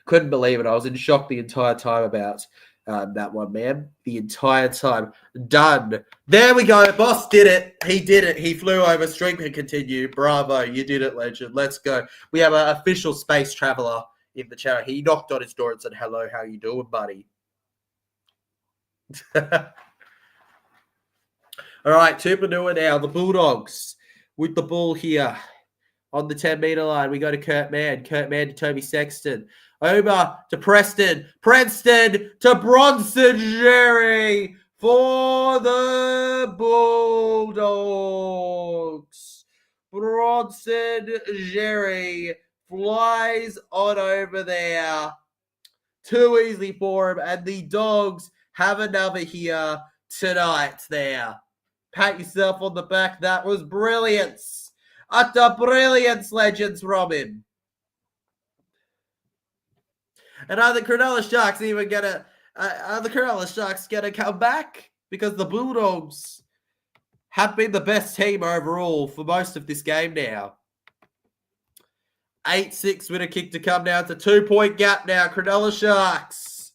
Couldn't believe it. I was in shock the entire time about that one, man. The entire time. Done. There we go. Boss did it. He did it. He flew over. Stream can continue. Bravo. You did it, Legend. Let's go. We have an official space traveler in the channel. He knocked on his door and said, hello, how you doing, buddy? All right, Tupanua now. The Bulldogs with the ball here on the 10-meter line. We go to Kurt Mann. Kurt Mann to Toby Sexton. Over to Preston. Preston to Bronson Jerry for the Bulldogs. Bronson Jerry flies on over there. Too easy for him. And the Dogs have another here tonight there. Pat yourself on the back. That was brilliance. Utter brilliance, Legends, Robin. And are the Cronulla Sharks even gonna? Are the Cronulla Sharks gonna come back? Because the Bulldogs have been the best team overall for most of this game now. 8-6 winner kick to come now. It's a 2-point gap now. Cronulla Sharks.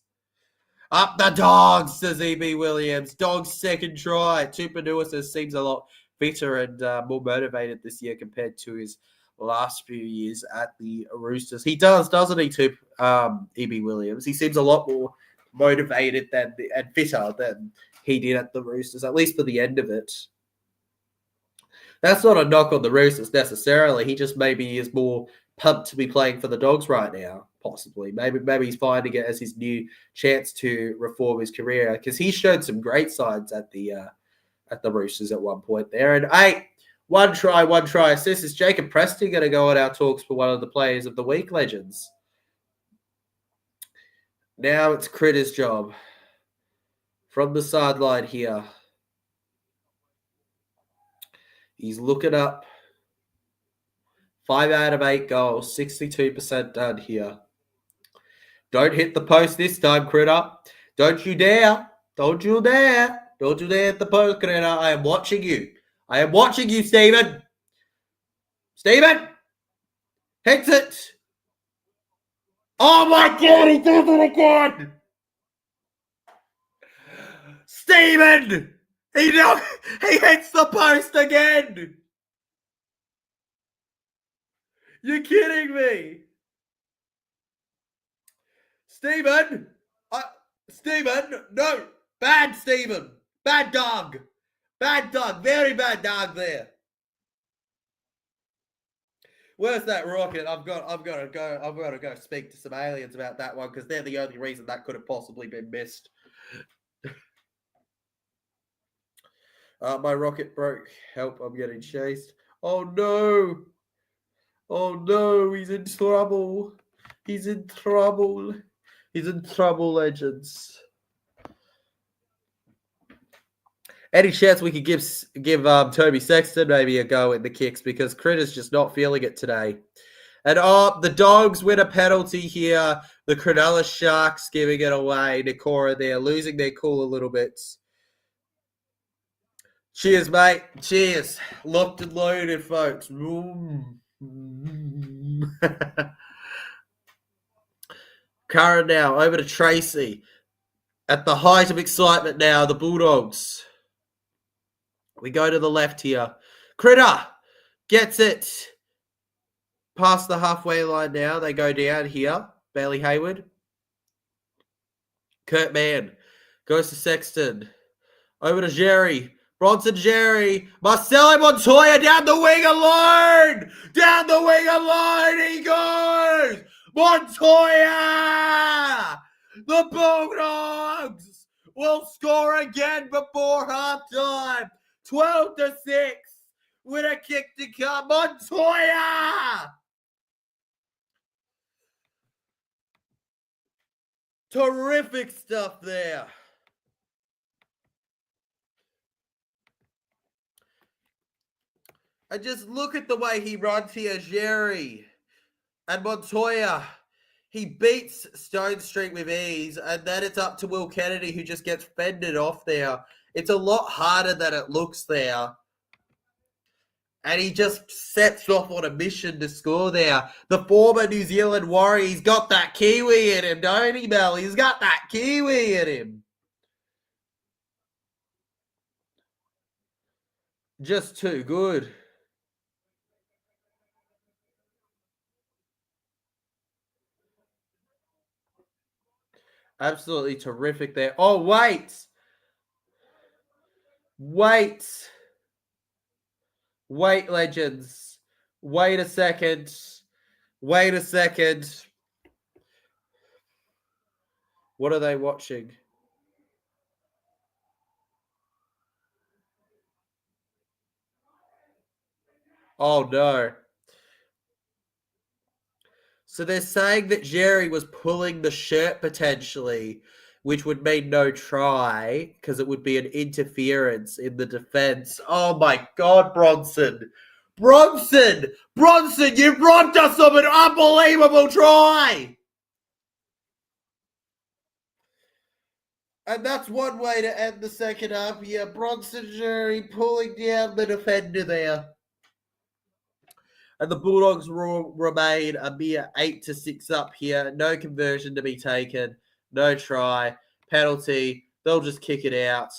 Up the Dogs, says E.B. Williams. Dogs second try. Tupanua says seems a lot fitter and more motivated this year compared to his last few years at the Roosters. He does, doesn't he, E.B. Williams? He seems a lot more motivated and fitter than he did at the Roosters, at least for the end of it. That's not a knock on the Roosters necessarily. He just maybe is more pumped to be playing for the Dogs right now, possibly. Maybe he's finding it as his new chance to reform his career, because he showed some great signs at the Roosters at one point there. And one try assist. Is Jacob Preston going to go on our talks for one of the players of the week, Legends? Now it's Critter's job from the sideline here. He's looking up. 5 out of 8 goals, 62% done here. Don't hit the post this time, Critter. Don't you dare. Don't you dare. Don't you dare hit the post, Critter. I am watching you. I am watching you, Stephen. Stephen. Hits it. Oh my God, he does it again. Stephen. He hits the post again. You're kidding me. Stephen. Stephen. No. Bad Stephen. Bad dog. Bad dog. Very bad dog there. Where's that rocket? I've got to go speak to some aliens about that one because they're the only reason that could have possibly been missed. My rocket broke. Help, I'm getting chased. Oh no. Oh no, he's in trouble. He's in trouble. He's in trouble, legends. Any chance we could give Toby Sexton maybe a go at the kicks because Critter's just not feeling it today. And the Dogs win a penalty here. The Cronulla Sharks giving it away. Nikora there, losing their cool a little bit. Cheers, mate. Cheers. Locked and loaded, folks. Curran now over to Tracy. At the height of excitement now, the Bulldogs. We go to the left here. Critter gets it. Past the halfway line now. They go down here. Bailey Hayward. Kurt Mann goes to Sexton. Over to Jerry. Bronson Jerry. Marcelo Montoya down the wing alone. Down the wing alone he goes. Montoya. The Bulldogs will score again before halftime. 12-6 with a kick to come. Montoya! Terrific stuff there. And just look at the way he runs here, Jerry. And Montoya, he beats Stone Street with ease, and then it's up to Will Kennedy, who just gets fended off there. It's a lot harder than it looks there. And he just sets off on a mission to score there. The former New Zealand Warrior, he's got that Kiwi in him, don't he, Mel? He's got that Kiwi in him. Just too good. Absolutely terrific there. Oh, wait. Wait, legends. Wait a second. Wait a second. What are they watching? Oh, no. So they're saying that Jerry was pulling the shirt potentially, which would mean no try because it would be an interference in the defense. Oh, my God, Bronson. Bronson, you've robbed us of an unbelievable try. And that's one way to end the second half here. Bronson Jerry pulling down the defender there. And the Bulldogs will remain a mere 8-6 up here. No conversion to be taken. No try. Penalty. They'll just kick it out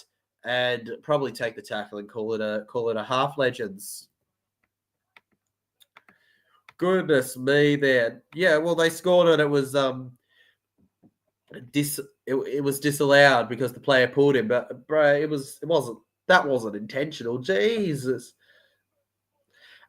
and probably take the tackle and call it a half, legends. Goodness me there. Yeah, well, they scored and it was it was disallowed because the player pulled him. But bro, that wasn't intentional. Jesus.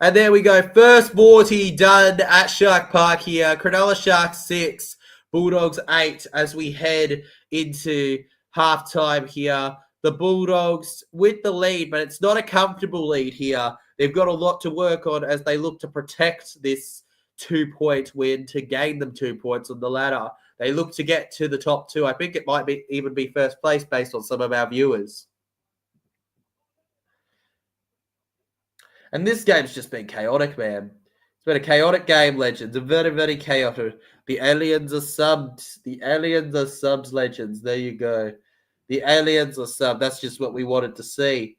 And there we go. First 40 done at Shark Park here. Cronulla Sharks 6, Bulldogs 8 as we head into halftime here. The Bulldogs with the lead, but it's not a comfortable lead here. They've got a lot to work on as they look to protect this 2-point win to gain them 2 points on the ladder. They look to get to the top 2. I think it might even be first place based on some of our viewers. And this game's just been chaotic, man. It's been a chaotic game, Legends. A very, very chaotic. The aliens are subbed. The aliens are subs, Legends. There you go. The aliens are subbed. That's just what we wanted to see.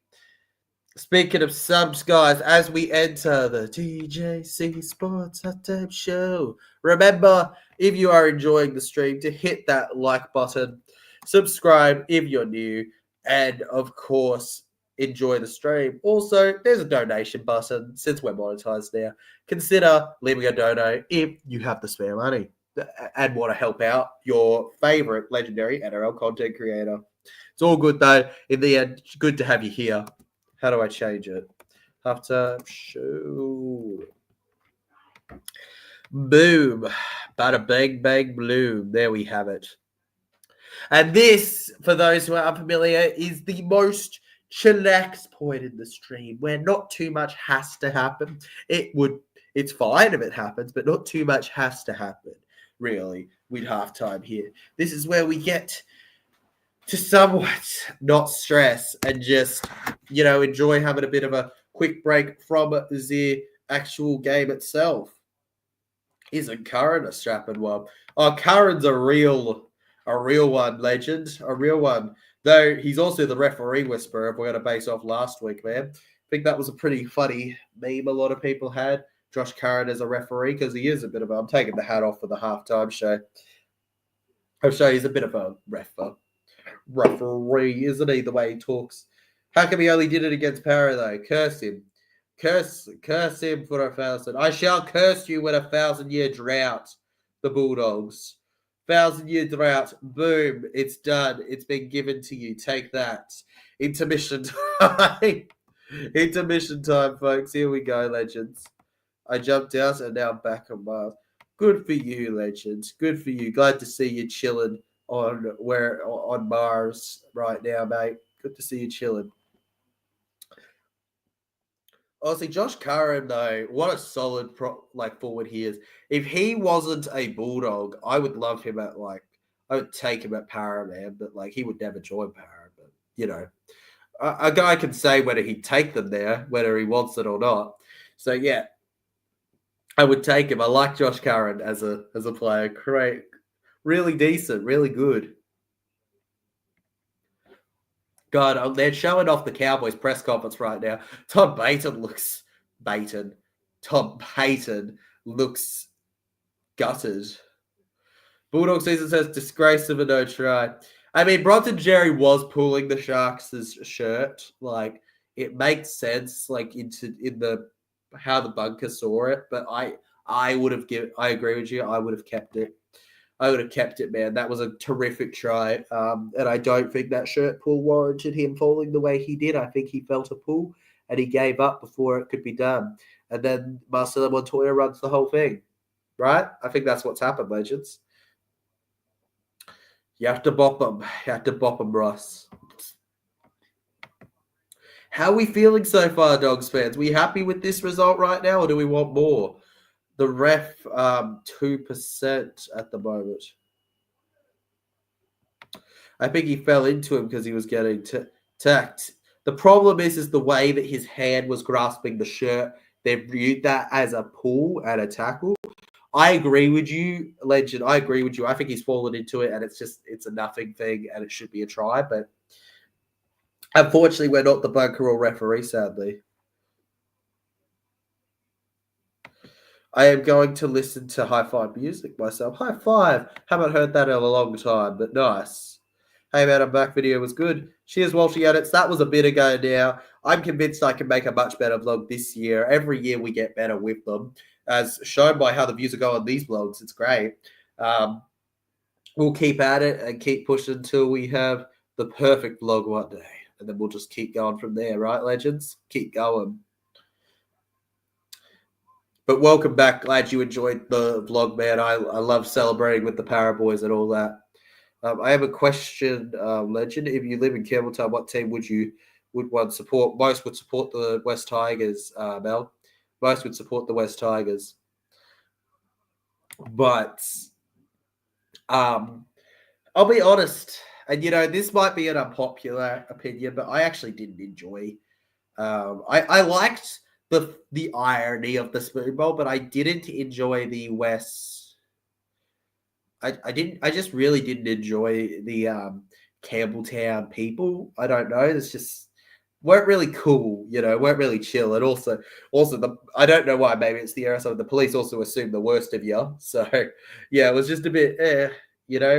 Speaking of subs, guys, as we enter the TJC Sports Hot Tape Show, remember, if you are enjoying the stream, to hit that like button, subscribe if you're new, and of course, enjoy the stream. Also, there's a donation button since we're monetized now. Consider leaving a dono if you have the spare money and want to help out your favorite legendary NRL content creator. It's all good though. In the end, it's good to have you here. How do I change it? Halftime show. Boom. Bada bang, bang, bloom. There we have it. And this, for those who are unfamiliar, is the most chillax point in the stream where not too much has to happen. It's fine if it happens, but not too much has to happen, really, with halftime here. This is where we get to somewhat not stress and just, enjoy having a bit of a quick break from the actual game itself. Isn't Curran a strapping one? Oh, Curran's a real one, Legend. A real one. Though he's also the referee whisperer, if we're going to base off last week, man. I think that was a pretty funny meme a lot of people had. Josh Curran as a referee, because he is a bit of a... I'm taking the hat off for the halftime show. I'm sure he's a bit of a referee, isn't he, the way he talks? How come he only did it against Para, though? Curse him. Curse him for 1,000. I shall curse you with 1,000-year drought, the Bulldogs. 1,000-year drought. Boom. It's done. It's been given to you. Take that. Intermission time. Intermission time, folks. Here we go, Legends. I jumped out and now I'm back on Mars. Good for you, Legends. Good for you. Glad to see you chilling on Mars right now, mate. Good to see you chilling. Honestly, Josh Curran, though, what a solid forward he is. If he wasn't a Bulldog, I would love him I would take him at Para, man, but he would never join Para. But a guy can say whether he'd take them there, whether he wants it or not. So yeah, I would take him. I like Josh Curran as a player. Great, really decent, really good. God, they're showing off the Cowboys press conference right now. Tom Payton looks gutted. Bulldog season says disgrace of a no try. I mean, Bronson Jerry was pulling the Sharks' shirt. It makes sense, in the how the bunker saw it. But I agree with you. I would have kept it. I would have kept it, man. That was a terrific try. And I don't think that shirt pull warranted him falling the way he did. I think he felt a pull and he gave up before it could be done. And then Marcelo Montoya runs the whole thing, right? I think that's what's happened, Legends. You have to bop them. You have to bop them, Ross. How are we feeling so far, Dogs fans? We happy with this result right now, or do we want more? The ref, 2% at the moment. I think he fell into him because he was getting tacked. The problem is the way that his hand was grasping the shirt. They viewed that as a pull and a tackle. I agree with you, Legend. I agree with you. I think he's fallen into it, and it's a nothing thing, and it should be a try. But unfortunately, we're not the bunker or referee, sadly. I am going to listen to High Five music myself. High Five. Haven't heard that in a long time, but nice. Hey, man, I'm back. Video was good. Cheers, Walshy Edits. That was a bit ago now. I'm convinced I can make a much better vlog this year. Every year we get better with them, as shown by how the views are going on these vlogs. It's great. We'll keep at it and keep pushing until we have the perfect vlog one day. And then we'll just keep going from there, right, Legends? Keep going. But welcome back. Glad you enjoyed the vlog, man. I love celebrating with the Para Boys and all that. I have a question, Legend. If you live in Campbelltown, what team would one support? Most would support the West Tigers, Mel. Most would support the West Tigers. But I'll be honest, and this might be an unpopular opinion, but I actually didn't enjoy. I liked the irony of the Spoon Bowl, but I didn't enjoy the West. I just really didn't enjoy the Campbelltown people. I don't know. It's just weren't really cool, weren't really chill. And also I don't know why, maybe it's the era. So the police also assume the worst of you. So yeah, it was just a bit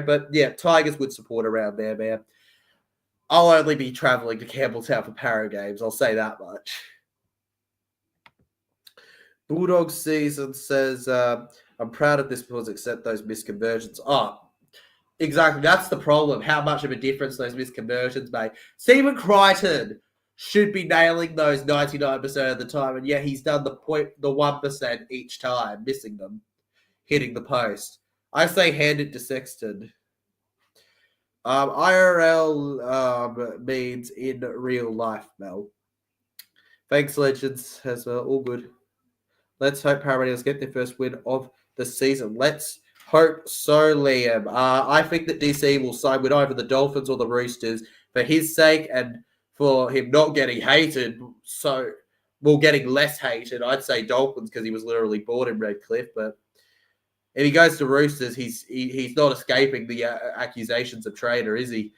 but yeah, Tigers would support around there, man. I'll only be traveling to Campbelltown for Para games. I'll say that much. Bulldogs season says, I'm proud of this because except those misconversions. Oh, exactly. That's the problem. How much of a difference those misconversions make. Stephen Crichton should be nailing those 99% of the time, and yet he's done the 1% each time, missing them, hitting the post. I say hand it to Sexton. IRL means in real life, Mel. Thanks, Legends. As well. All good. Let's hope Parramatta's get their first win of the season. Let's hope so, Liam. I think that DC will side with either the Dolphins or the Roosters for his sake and for him not getting hated. So, getting less hated. I'd say Dolphins because he was literally born in Redcliffe. But if he goes to Roosters, he's not escaping the accusations of traitor, is he?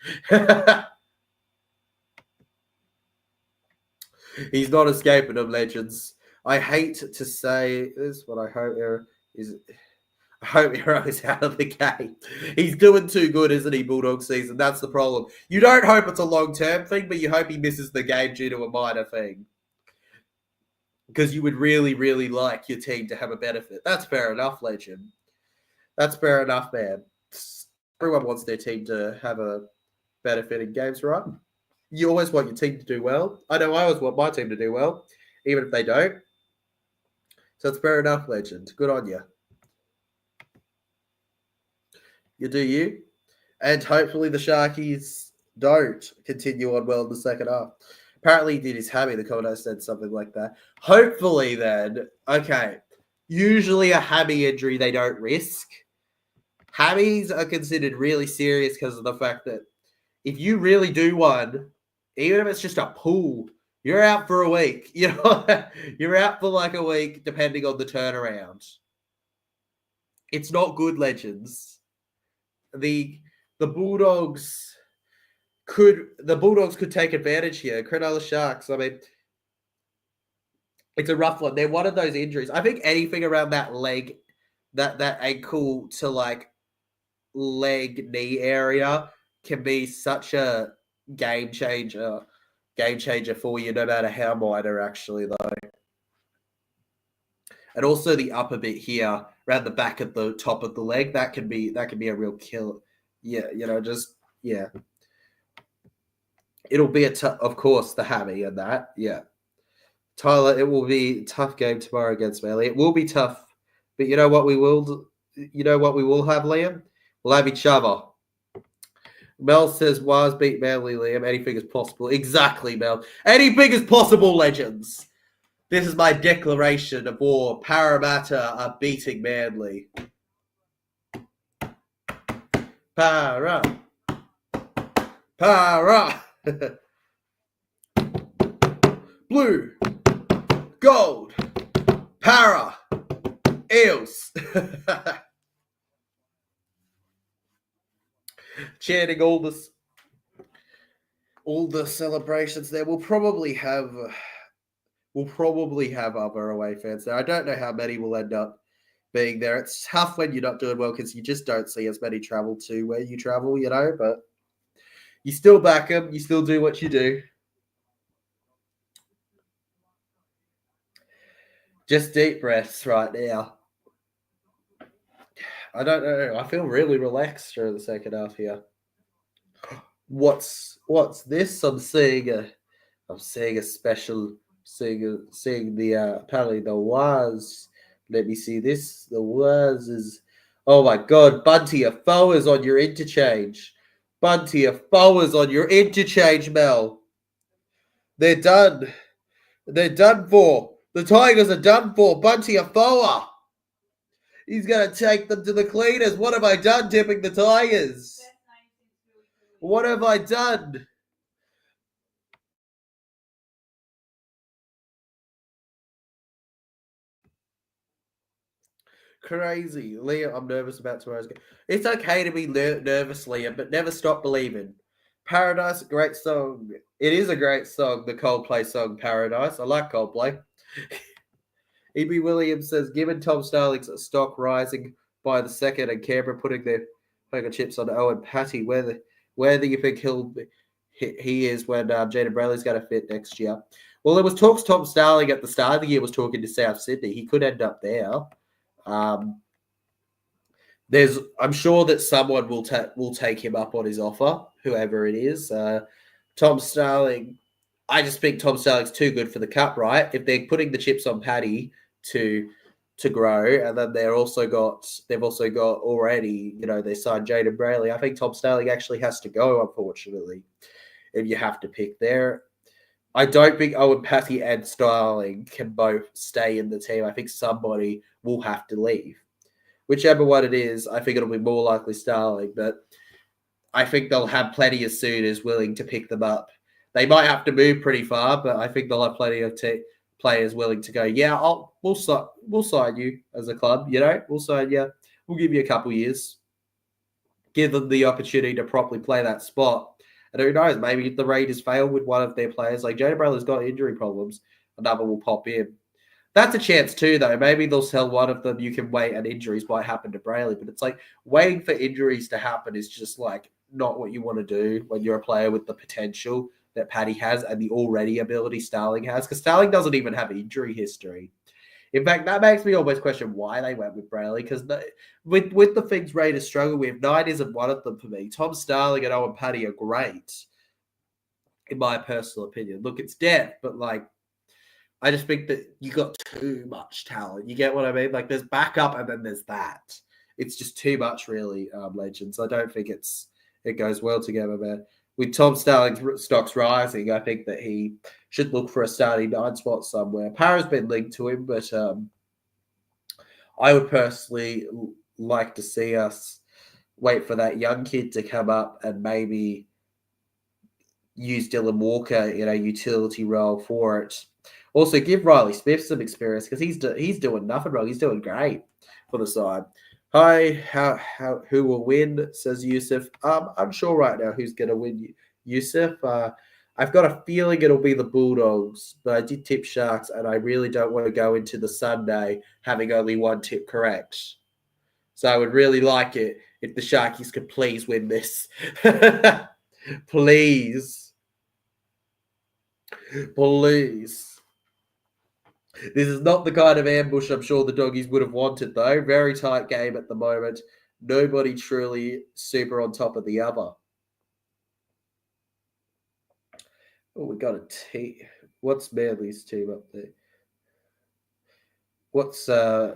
He's not escaping them, Legends. I hate to say this, but I hope Hero is out of the game. He's doing too good, isn't he, Bulldog season? That's the problem. You don't hope it's a long-term thing, but you hope he misses the game due to a minor thing. Because you would really, really like your team to have a benefit. That's fair enough, Legend. That's fair enough, man. Everyone wants their team to have a benefit in games, right? You always want your team to do well. I know I always want my team to do well, even if they don't. So it's fair enough, Legend. Good on you. You do you. And hopefully the Sharkies don't continue on well in the second half. Apparently he did his hammy. The commentator said something like that. Hopefully then, okay. Usually a hammy injury they don't risk. Hammies are considered really serious because of the fact that if you really do one, even if it's just a pull, you're out for a week. You're out for like a week, depending on the turnaround. It's not good, Legends. The Bulldogs could take advantage here. Cronulla Sharks. I mean, it's a rough one. They're one of those injuries. I think anything around that leg, that ankle to like leg knee area can be such a game changer for you, no matter how minor, actually, though. And also the upper bit here, around the back at the top of the leg, that can be a real kill. Yeah, yeah. It'll be of course, the hammy and that, yeah. Tyler, it will be a tough game tomorrow against Manly. It will be tough, but you know what we will have, Liam? We'll have each other. Mel says, Waz beat Manly, Liam. Anything is possible. Exactly, Mel. Anything is possible, Legends. This is my declaration of war. Parramatta are beating Manly. Para. Blue. Gold. Para. Eels. Chanting all the celebrations there. We'll probably have other away fans there. I don't know how many will end up being there. It's tough when you're not doing well because you just don't see as many travel to where you travel, but you still back them. You still do what you do. Just deep breaths right now. I don't know. I feel really relaxed during the second half here. What's this? I'm seeing a special, seeing the apparently the was. Let me see this. The was is, oh my God, Bunty, a forwards on your interchange. Bunty, a forwards on your interchange, Mel. They're done. They're done for. The Tigers are done for. Bunty, a forward. He's going to take them to the cleaners. What have I done, tipping the Tigers? What have I done? crazy. Liam, I'm nervous about tomorrow's game. It's okay to be nervous, Liam, but never stop believing. Paradise, great song. It is a great song, the Coldplay song Paradise. I like Coldplay. E.B. Williams says, given Tom Starling's stock rising by the second and Canberra putting their poker chips on Owen Patty, where do you think he is when Jaden Brayley's going to fit next year? Well, there was talks Tom Starling at the start of the year was talking to South Sydney. He could end up there. I'm sure that someone will take him up on his offer, whoever it is. Tom Starling, I just think Tom Starling's too good for the cup, right? If they're putting the chips on Paddy to grow, and then they've also got already, they signed Jaden Brayley. I think Tom Starling actually has to go, unfortunately, if you have to pick there. I don't think Owen Patty and Starling can both stay in the team. I think somebody will have to leave. Whichever one it is, I think it'll be more likely Starling, but I think they'll have plenty of suitors willing to pick them up. They might have to move pretty far, but I think they'll have plenty of players willing to go, yeah, we'll sign you as a club, we'll sign you. We'll give you a couple years. Give them the opportunity to properly play that spot. And who knows, maybe if the Raiders fail with one of their players, like Jaden Brayley's got injury problems, another will pop in. That's a chance too, though. Maybe they'll sell one of them. You can wait, and injuries might happen to Brayley. But it's like waiting for injuries to happen is just like not what you want to do when you're a player with the potential that Paddy has and the already ability Starling has. Because Starling doesn't even have injury history. In fact, that makes me almost question why they went with Brayley. Because with the things Raiders struggle with, Knight isn't one of them for me. Tom Starling and Owen Paddy are great, in my personal opinion. Look, it's depth, but like, I just think that you got too much talent. You get what I mean? Like, there's backup and then there's that. It's just too much, really, Legends. I don't think it goes well together, man. With Tom Starling's stocks rising, I think that he should look for a starting 9 spot somewhere. Para's been linked to him, but I would personally like to see us wait for that young kid to come up and maybe use Dylan Walker in a utility role for it. Also, give Riley Smith some experience because he's doing nothing wrong. He's doing great for the side. Hi, who will win? Says Yusuf. I'm sure right now who's going to win, Yusuf. I've got a feeling it'll be the Bulldogs, but I did tip Sharks, and I really don't want to go into the Sunday having only one tip correct. So I would really like it if the Sharkies could please win this. Please. This is not the kind of ambush I'm sure the Doggies would have wanted, though. Very tight game at the moment. Nobody truly super on top of the other. Oh, we got a team. What's Manly's team up there?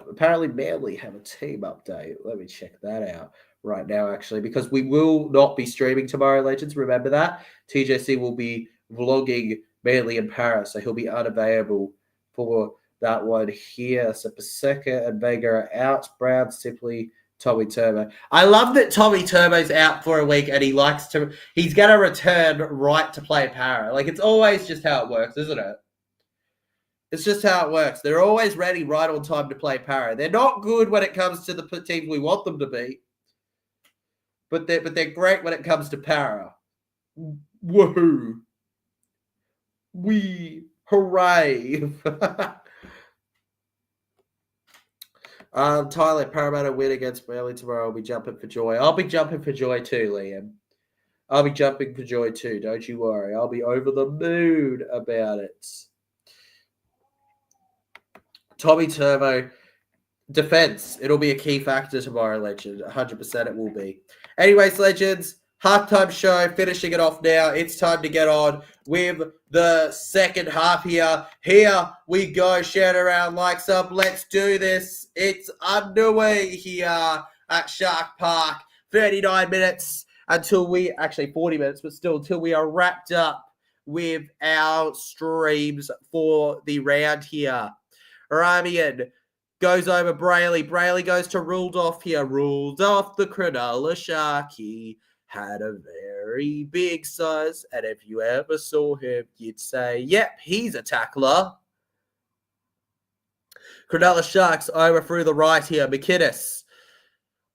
Apparently Manly have a team update. Let me check that out right now, actually, because we will not be streaming tomorrow, Legends. Remember that. TJC will be vlogging Manly in Paris, so he'll be unavailable for that one here. So Paseka and Vega are out. Brown, simply Tommy Turbo. I love that Tommy Turbo's out for a week and he's going to return right to play Para. Like, it's always just how it works, isn't it? It's just how it works. They're always ready right on time to play Para. They're not good when it comes to the teams we want them to be, but they're great when it comes to Para. Woohoo! Hooray! Tyler, Parramatta win against Manly tomorrow. I'll be jumping for joy. I'll be jumping for joy too, Liam. I'll be jumping for joy too. Don't you worry. I'll be over the moon about it. Tommy Turbo, defense. It'll be a key factor tomorrow, Legend. 100% it will be. Anyways, Legends, halftime show, finishing it off now. It's time to get on with the second half here. Here we go. Share it around, likes up. Let's do this. It's underway here at Shark Park. 39 minutes until 40 minutes, but still until we are wrapped up with our streams for the round here. Ramian goes over Brayley. Brayley goes to Rudolph here. Rudolph, the Cronulla Sharky, had a very big size. And if you ever saw him, you'd say, yep, he's a tackler. Cronulla Sharks over through the right here. McInnes.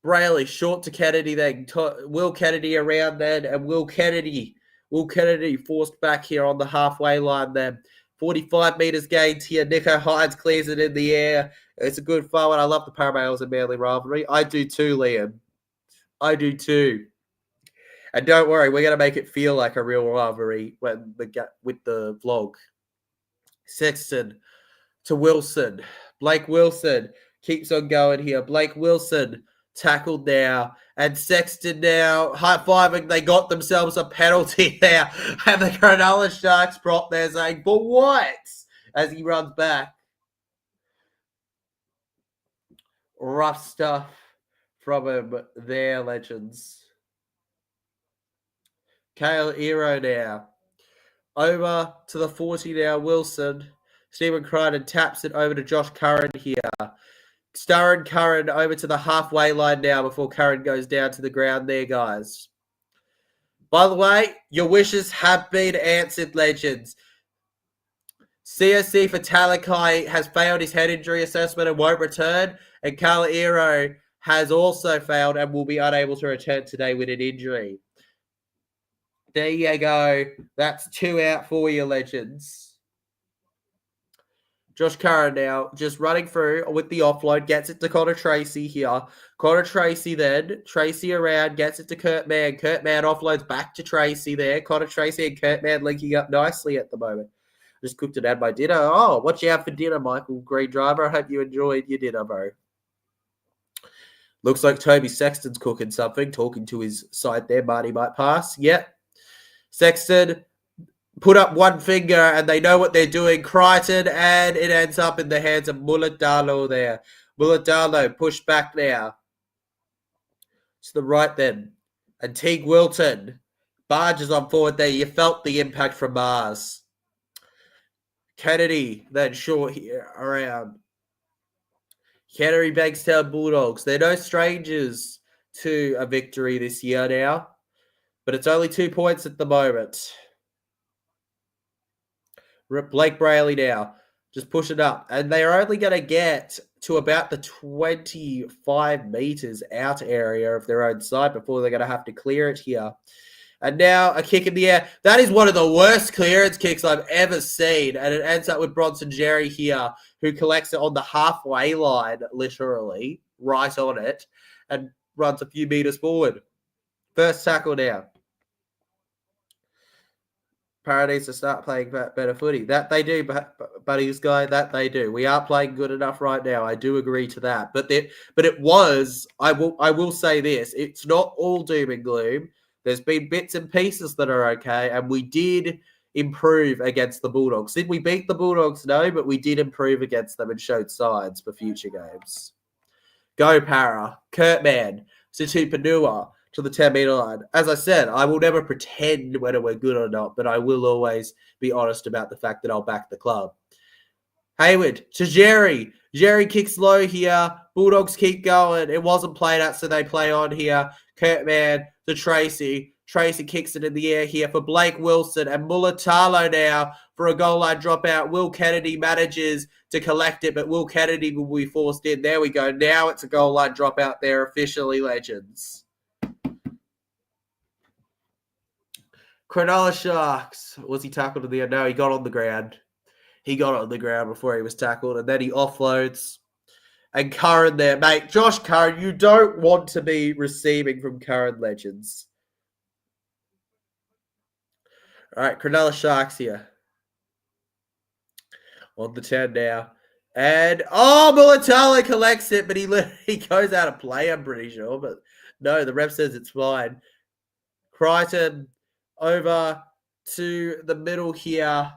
Brayley short to Kennedy then. Will Kennedy around then. And Will Kennedy forced back here on the halfway line then. 45 metres gained here. Nico Hines clears it in the air. It's a good forward. I love the Parramails and Manly rivalry. I do too, Liam. I do too. And don't worry, we're going to make it feel like a real rivalry with the vlog. Sexton to Wilson. Blake Wilson keeps on going here. Blake Wilson tackled now. And Sexton now high-fiving. They got themselves a penalty there. And the Cronulla Sharks prop there saying, but what? As he runs back. Rough stuff from him there, legends. Kayo now. Over to the 40 now, Wilson. Stephen Crichton taps it over to Josh Curran here. Starring Curran over to the halfway line now before Curran goes down to the ground there, guys. By the way, your wishes have been answered, legends. CSC for Talakai has failed his head injury assessment and won't return. And Kalairo has also failed and will be unable to return today with an injury. There you go. That's 2 out for you, legends. Josh Curran now just running through with the offload. Gets it to Connor Tracy here. Connor Tracy then. Tracy around. Gets it to Kurt Mann. Kurt Mann offloads back to Tracy there. Connor Tracy and Kurt Mann linking up nicely at the moment. Just cooked and had my dinner. Oh, what you have for dinner, Michael? Great driver. I hope you enjoyed your dinner, bro. Looks like Toby Sexton's cooking something. Talking to his side there. Marty might pass. Yep. Sexton put up one finger and they know what they're doing. Crichton, and it ends up in the hands of Mulatalo there. Mulatalo pushed back now. To the right then. And Teague Wilton barges on forward there. You felt the impact from Mars. Kennedy then short here around. Canterbury Bankstown Bulldogs. They're no strangers to a victory this year now. But it's only 2 points at the moment. Blake Brayley now. Just push it up. And they are only going to get to about the 25 metres out area of their own side before they're going to have to clear it here. And now a kick in the air. That is one of the worst clearance kicks I've ever seen. And it ends up with Bronson Jerry here, who collects it on the halfway line, literally, right on it, and runs a few metres forward. First tackle now. Paradise to start playing better footy. That they do, buddies, guy. That they do. We are playing good enough right now. I do agree to that. But it was. I will say this. It's not all doom and gloom. There's been bits and pieces that are okay, and we did improve against the Bulldogs. Did we beat the Bulldogs? No, but we did improve against them and showed signs for future games. Go Para. Kurt Mann. Situpanua. To the 10-metre line. As I said, I will never pretend whether we're good or not, but I will always be honest about the fact that I'll back the club. Hayward to Jerry. Jerry kicks low here. Bulldogs keep going. It wasn't played at, so they play on here. Kurt Mann to Tracy. Tracy kicks it in the air here for Blake Wilson and Mulatalo now for a goal line dropout. Will Kennedy manages to collect it, but Will Kennedy will be forced in. There we go. Now it's a goal line dropout there officially, legends. Cronulla Sharks. Was he tackled in the end? No, he got on the ground. He got on the ground before he was tackled, and then he offloads. And Curran there, mate. Josh Curran, you don't want to be receiving from Curran, legends. All right, Cronulla Sharks here. On the 10 now. And, Mulatalo collects it, but he goes out of play, I'm pretty sure. But no, the ref says it's fine. Crichton over to the middle here.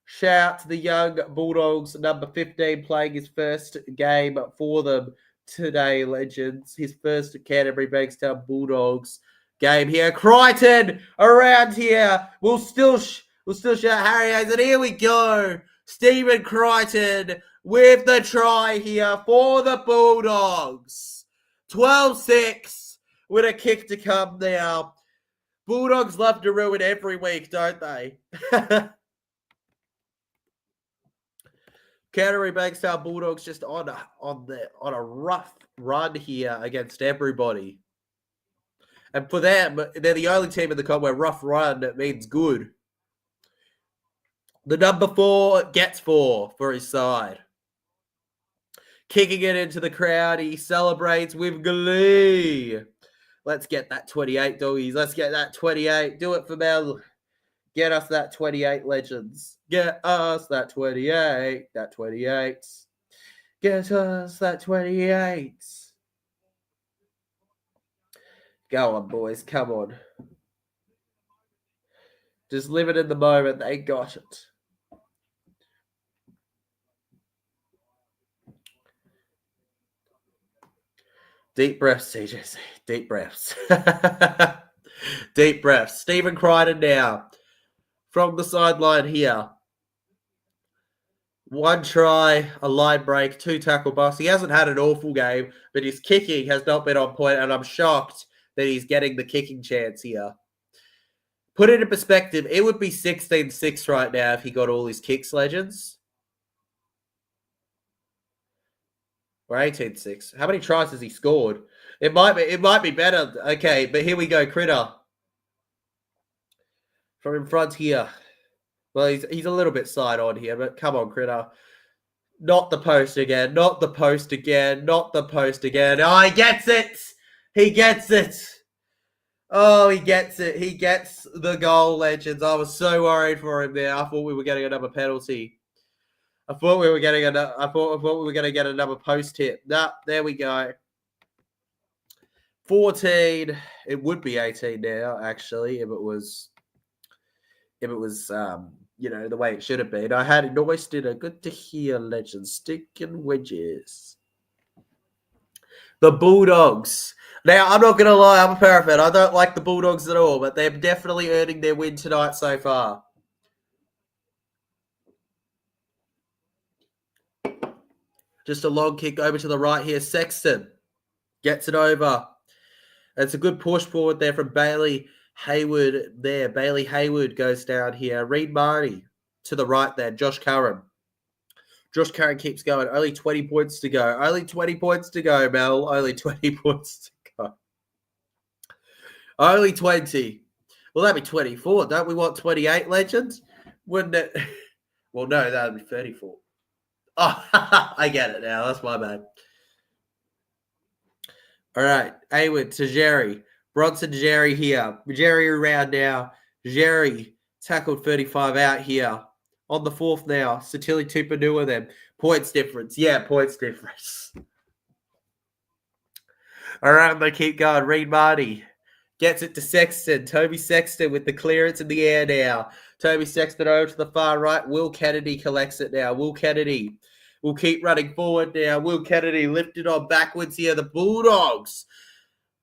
Shout out to the young Bulldogs, number 15, playing his first game for them today, legends. His first Canterbury Bankstown Bulldogs game here. Crichton around here. We'll still shout Harry Hayes. And here we go. Stephen Crichton with the try here for the Bulldogs. 12-6 with a kick to come now. Bulldogs love to ruin every week, don't they? Canterbury Bankstown Bulldogs just on a rough run here against everybody. And for them, they're the only team in the comp where rough run means good. The number 4 gets 4 for his side. Kicking it into the crowd, he celebrates with glee. Let's get that 28, doggies. Let's get that 28. Do it for Mel. Get us that 28, legends. Get us that 28. That 28. Get us that 28. Go on, boys. Come on. Just live it in the moment. They got it. Deep breaths, CJC. Deep breaths. Deep breaths. Stephen Crichton now from the sideline here. 1 try, a line break, 2 tackle busts. He hasn't had an awful game, but his kicking has not been on point, and I'm shocked that he's getting the kicking chance here. Put it in perspective, it would be 16-6 right now if he got all his kicks, legends. Or 18-6. How many tries has he scored? It might be better. Okay, but here we go, Critter. From in front here. Well, he's a little bit side on here, but come on, Critter. Not the post again. Not the post again. Not the post again. Oh, he gets it. He gets it. Oh, he gets it. He gets the goal, legends. I was so worried for him there. I thought we were getting another penalty. I thought we were getting another. I thought we were going to get another post hit. Nah, there we go. 14. It would be 18 now, actually, if it was the way it should have been. I had noise dinner. Good to hear, legends. Sticking wedges. The Bulldogs. Now, I'm not going to lie, I'm a Parrot. I don't like the Bulldogs at all, but they're definitely earning their win tonight so far. Just a long kick over to the right here. Sexton gets it over. It's a good push forward there from Bailey Hayward there. Bailey Hayward goes down here. Reed Marty to the right there. Josh Curran. Josh Curran keeps going. Only 20 points to go. Only 20 points to go, Mel. Only 20 points to go. Only 20. Well, that'd be 24. Don't we want 28, legends? Wouldn't it? Well, no, that'd be 34. Oh, I get it now. That's my bad. All right. Hayward to Jerry. Bronson Jerry here. Jerry around now. Jerry tackled 35 out here. On the 4th now. Satili Tupanua then. Points difference. Yeah, points difference. All right, they keep going. Reed Marty gets it to Sexton. Toby Sexton with the clearance in the air now. Toby Sexton over to the far right. Will Kennedy collects it now. Will Kennedy will keep running forward now. Will Kennedy lifted on backwards here. The Bulldogs.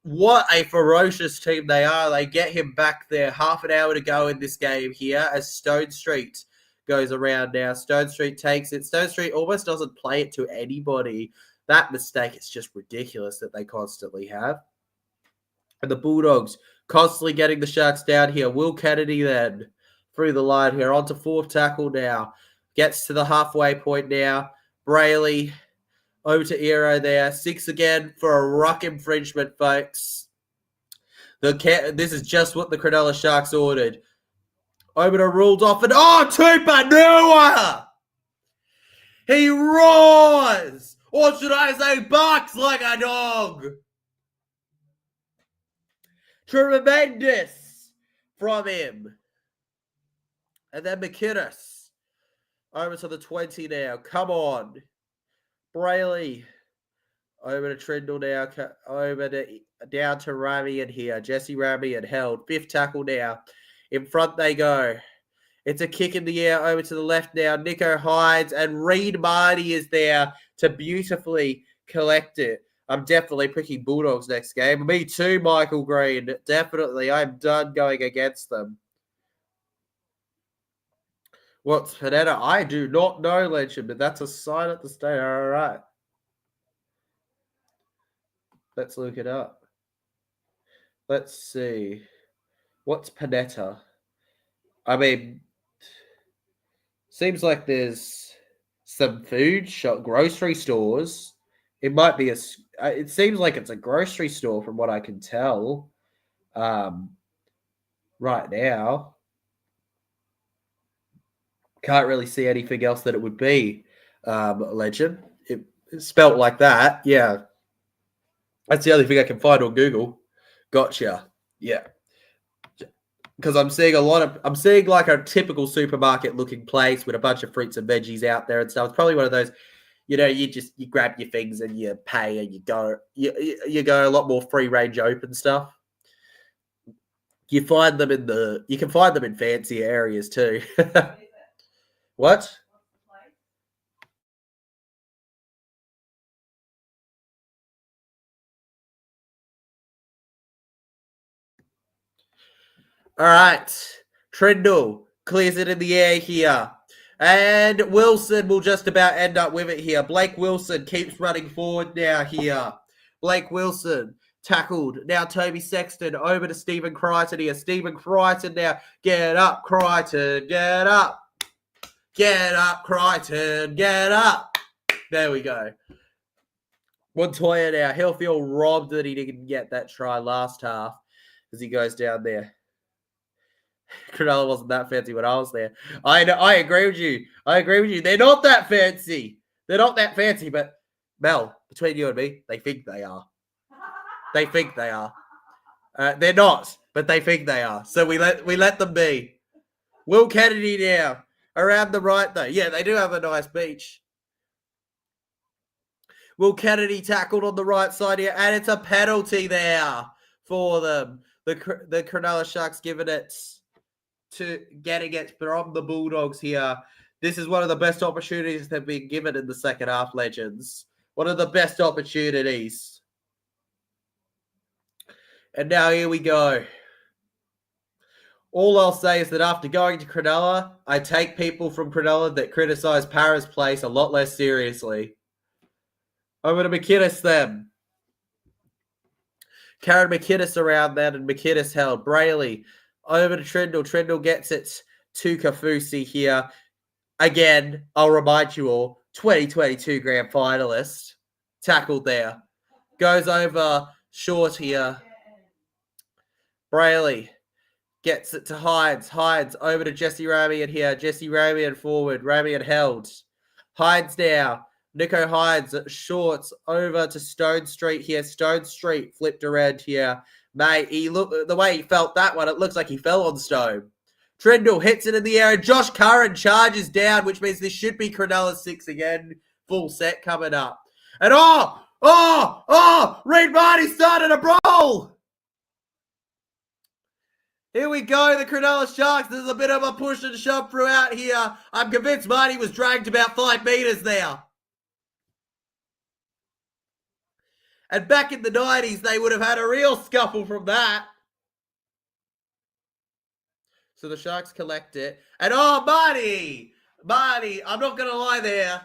What a ferocious team they are. They get him back there. Half an hour to go in this game here as Stone Street goes around now. Stone Street takes it. Stone Street almost doesn't play it to anybody. That mistake is just ridiculous that they constantly have. And the Bulldogs constantly getting the Sharks down here. Will Kennedy then through the line here. On to 4th tackle now. Gets to the halfway point now. Brayley over to Eero there. 6 again for a ruck infringement, folks. This is just what the Cronulla Sharks ordered. Oberto ruled off and Tupanua! He roars! Or should I say barks like a dog? Tremendous from him. And then McInnes over to the 20 now. Come on. Brayley over to Trindle now. Down to Ramian here. Jesse Ramian held. 5th tackle now. In front they go. It's a kick in the air over to the left now. Nico Hides and Reed Marty is there to beautifully collect it. I'm definitely picking Bulldogs next game. Me too, Michael Green. Definitely. I'm done going against them. What's Panetta? I do not know, legend, but that's a sign at the state. All right. Let's look it up. Let's see. What's Panetta? I mean, seems like there's some food shop, grocery stores. It might be it seems like it's a grocery store from what I can tell. Right now, can't really see anything else that it would be. Legend. It's spelt like that. Yeah. That's the only thing I can find on Google. Gotcha. Yeah. Because I'm seeing like a typical supermarket looking place with a bunch of fruits and veggies out there and stuff. It's probably one of those, you grab your things and you pay and you go a lot more free range open stuff. You can find them in fancy areas too. What? All right. Trindle clears it in the air here. And Wilson will just about end up with it here. Blake Wilson keeps running forward now here. Blake Wilson tackled. Now Toby Sexton over to Stephen Crichton here. Stephen Crichton now. Get up, Crichton. Get up. Get up, Crichton. Get up. There we go. Montoya now. He'll feel robbed that he didn't get that try last half as he goes down there. Cronulla wasn't that fancy when I was there. I agree with you. They're not that fancy. But Mel, between you and me, they think they are. They're not, but they think they are. So we let them be. Will Kennedy now around the right though. Yeah, they do have a nice beach. Will Kennedy tackled on the right side here, and it's a penalty there for them. The Cronulla Sharks giving it to getting it from the Bulldogs here. This is one of the best opportunities they've been given in the second half, Legends. One of the best opportunities. And now here we go. All I'll say is that after going to Cronulla, I take people from Cronulla that criticise Para's place a lot less seriously. Over to McInnes then. Karen McInnes around that, and McInnes held. Brayley over to Trindle. Trindle gets it to Kafusi here. Again, I'll remind you all, 2022 grand finalist. Tackled there. Goes over short here. Brayley gets it to Hines. Hines over to Jesse Ramian here. Jesse Ramian forward. Ramian held. Hines now. Nico Hines shorts over to Stone Street here. Stone Street flipped around here. Mate, the way he felt that one, it looks like he fell on Stone. Trindle hits it in the air, and Josh Curran charges down, which means this should be Cronulla 6 again. Full set coming up. And Reid Marty started a brawl. Here we go, the Cronulla Sharks. There's a bit of a push and shove throughout here. I'm convinced Marty was dragged about 5 meters there. And back in the 90s, they would have had a real scuffle from that. So the Sharks collect it. And Marty, I'm not going to lie there.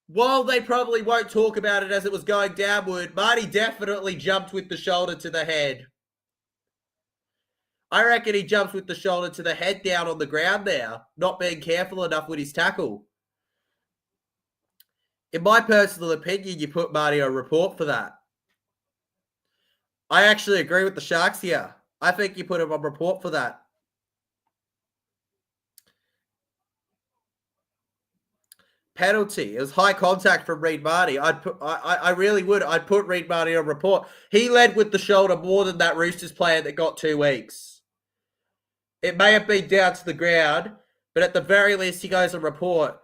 While they probably won't talk about it as it was going downward, Marty definitely jumped with the shoulder to the head. I reckon he jumps with the shoulder to the head down on the ground there, not being careful enough with his tackle. In my personal opinion, you put Marty on report for that. I actually agree with the Sharks here. I think you put him on report for that. Penalty. It was high contact from Reid Marty. I really would. I'd put Reid Marty on report. He led with the shoulder more than that Roosters player that got 2 weeks. It may have been down to the ground, but at the very least, he goes on report.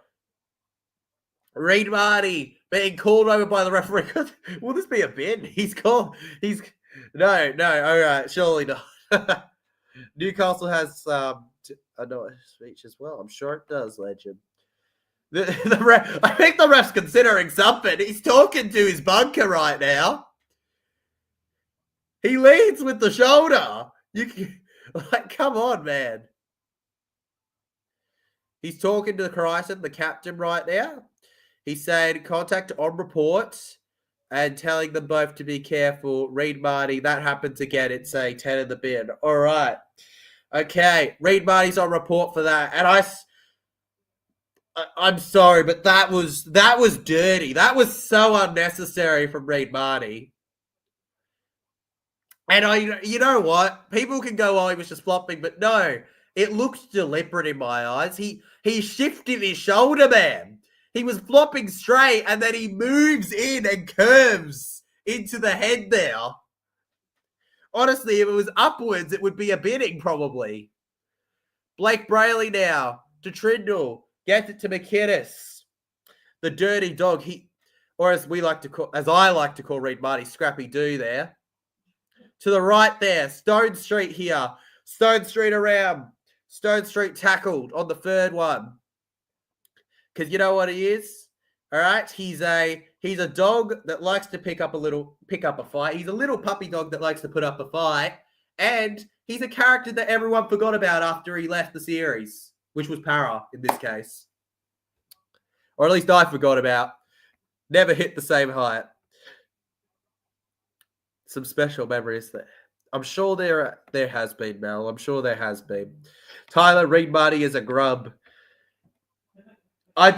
Reid Marty being called over by the referee. Will this be a bin? No, all right, surely not. Newcastle has a speech as well. I'm sure it does, Legend. I think the ref's considering something. He's talking to his bunker right now. He leads with the shoulder. Come on, man. He's talking to Crichton, the captain, right now. He's saying contact on report and telling them both to be careful. Reid Marty, that happens again. It's a 10 in the bin. All right. Okay. Reid Marty's on report for that. And I'm sorry, but that was dirty. That was so unnecessary from Reid Marty. And you know what? People can go, "Oh, he was just flopping," but no, it looked deliberate in my eyes. He shifted his shoulder, man. He was flopping straight, and then he moves in and curves into the head there. Honestly, if it was upwards, it would be a bidding probably. Blake Brayley now to Trindle. Gets it to McInnes. The dirty dog. Or as I like to call Reid Marty, Scrappy Doo there. To the right there. Stone Street here. Stone Street around. Stone Street tackled on the third one. Because you know what he is? All right. He's a dog that likes to pick up a fight. He's a little puppy dog that likes to put up a fight. And he's a character that everyone forgot about after he left the series, which was Para in this case. Or at least I forgot about. Never hit the same height. Some special memories there. I'm sure there has been, Mel. I'm sure there has been. Tyler Reid Marty is a grub. I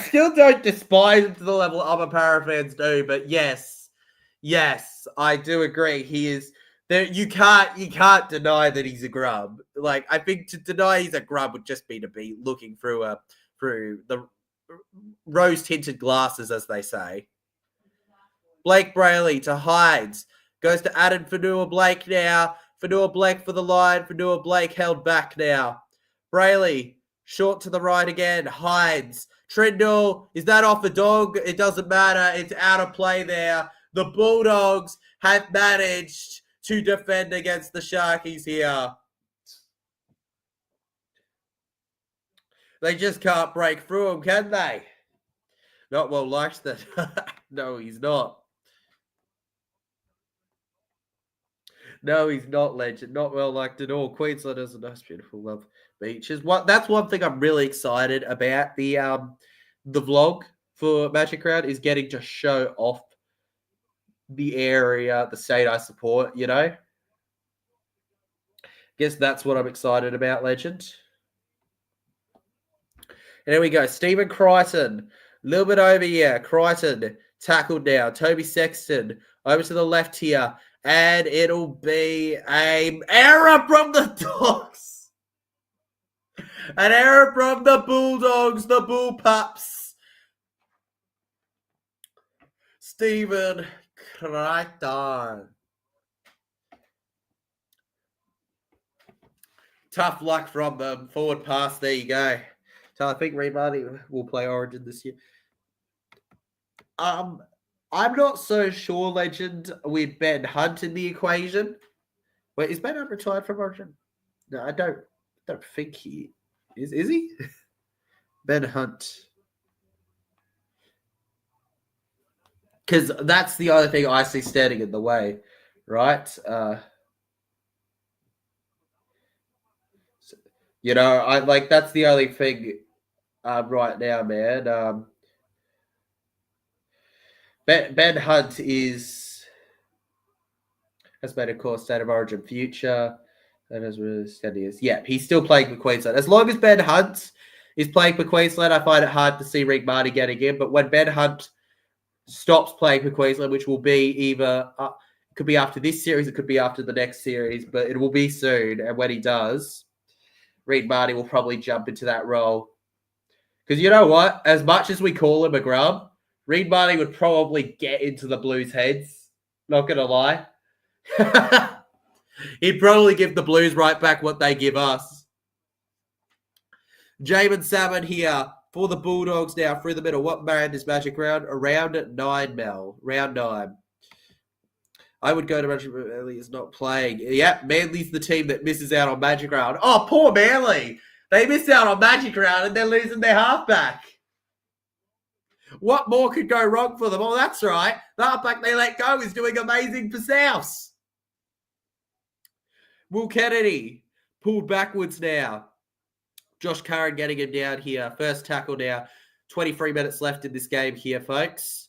still don't despise him to the level other Para fans do, but yes, I do agree. He is there. You can't deny that he's a grub. Like, I think to deny he's a grub would just be to be looking through the rose-tinted glasses, as they say. Blake Brayley to Hides. Goes to Adam Fanua-Blake now. Fanua-Blake for the line. Fanua-Blake held back now. Brayley, short to the right again. Hides. Trindle, is that off a dog? It doesn't matter. It's out of play there. The Bulldogs have managed to defend against the Sharkies here. They just can't break through them, can they? Not well liked that. No, he's not. No, he's not, legend. Not well liked at all. Queensland has a nice, beautiful love beaches. That's one thing I'm really excited about. The vlog for Magic Round is getting to show off the area, the state I support, you know? Guess that's what I'm excited about, legend. And there we go. Stephen Crichton. A little bit over here. Crichton tackled now. Toby Sexton over to the left here. And it'll be an error from the Dogs. An error from the Bulldogs, the Bull Pups. Stephen Crichton. Tough luck from them. Forward pass. There you go. So I think Reid Marty will play Origin this year. I'm not so sure, legend, with Ben Hunt in the equation. Wait, is Ben Hunt retired from Origin? No, I don't think he is. Is he? Ben Hunt. Because that's the other thing I see standing in the way, right? That's the only thing right now, man. Ben Hunt has made a core state of origin future. That is really steady as. Yeah, he's still playing for Queensland. As long as Ben Hunt is playing for Queensland, I find it hard to see Reid Marty getting in. But when Ben Hunt stops playing for Queensland, which will be either it could be after this series, it could be after the next series, but it will be soon. And when he does, Reid Marty will probably jump into that role. Because you know what? As much as we call him a grub, Reid Marty would probably get into the Blues' heads. Not going to lie. He'd probably give the Blues right back what they give us. Jamin Salmon here for the Bulldogs now through the middle. What round is Magic Round? Around 9, Mel. Round 9. I would go to Magic Round. Manly is not playing. Yeah, Manly's the team that misses out on Magic Round. Oh, poor Manly. They miss out on Magic Round and they're losing their halfback. What more could go wrong for them? Oh, that's right. The halfback they let go is doing amazing for Souths. Will Kennedy pulled backwards now. Josh Curran getting him down here. First tackle now. 23 minutes left in this game here, folks.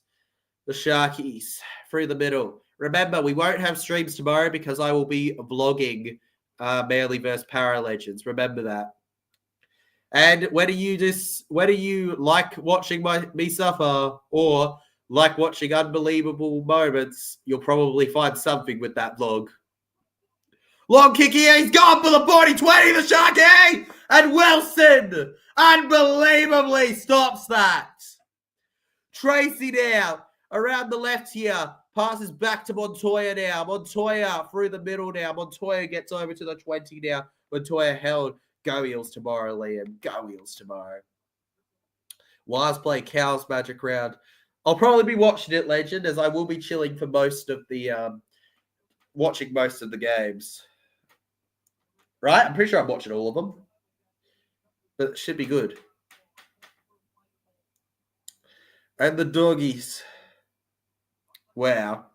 The Sharkies through the middle. Remember, we won't have streams tomorrow because I will be vlogging Manly versus Para Legends. Remember that. And whether you like watching me suffer or like watching unbelievable moments, you'll probably find something with that vlog. Long kick here, he's gone for the 40-20, the Sharky! And Wilson unbelievably stops that. Tracy now, around the left here, passes back to Montoya now. Montoya through the middle now. Montoya gets over to the 20 now. Montoya held. Go Eels tomorrow, Liam. Go Eels tomorrow. Wires play Cows Magic Round. I'll probably be watching it, Legend, as I will be chilling for most of the watching most of the games. Right? I'm pretty sure I'm watching all of them. But it should be good. And the doggies. Wow.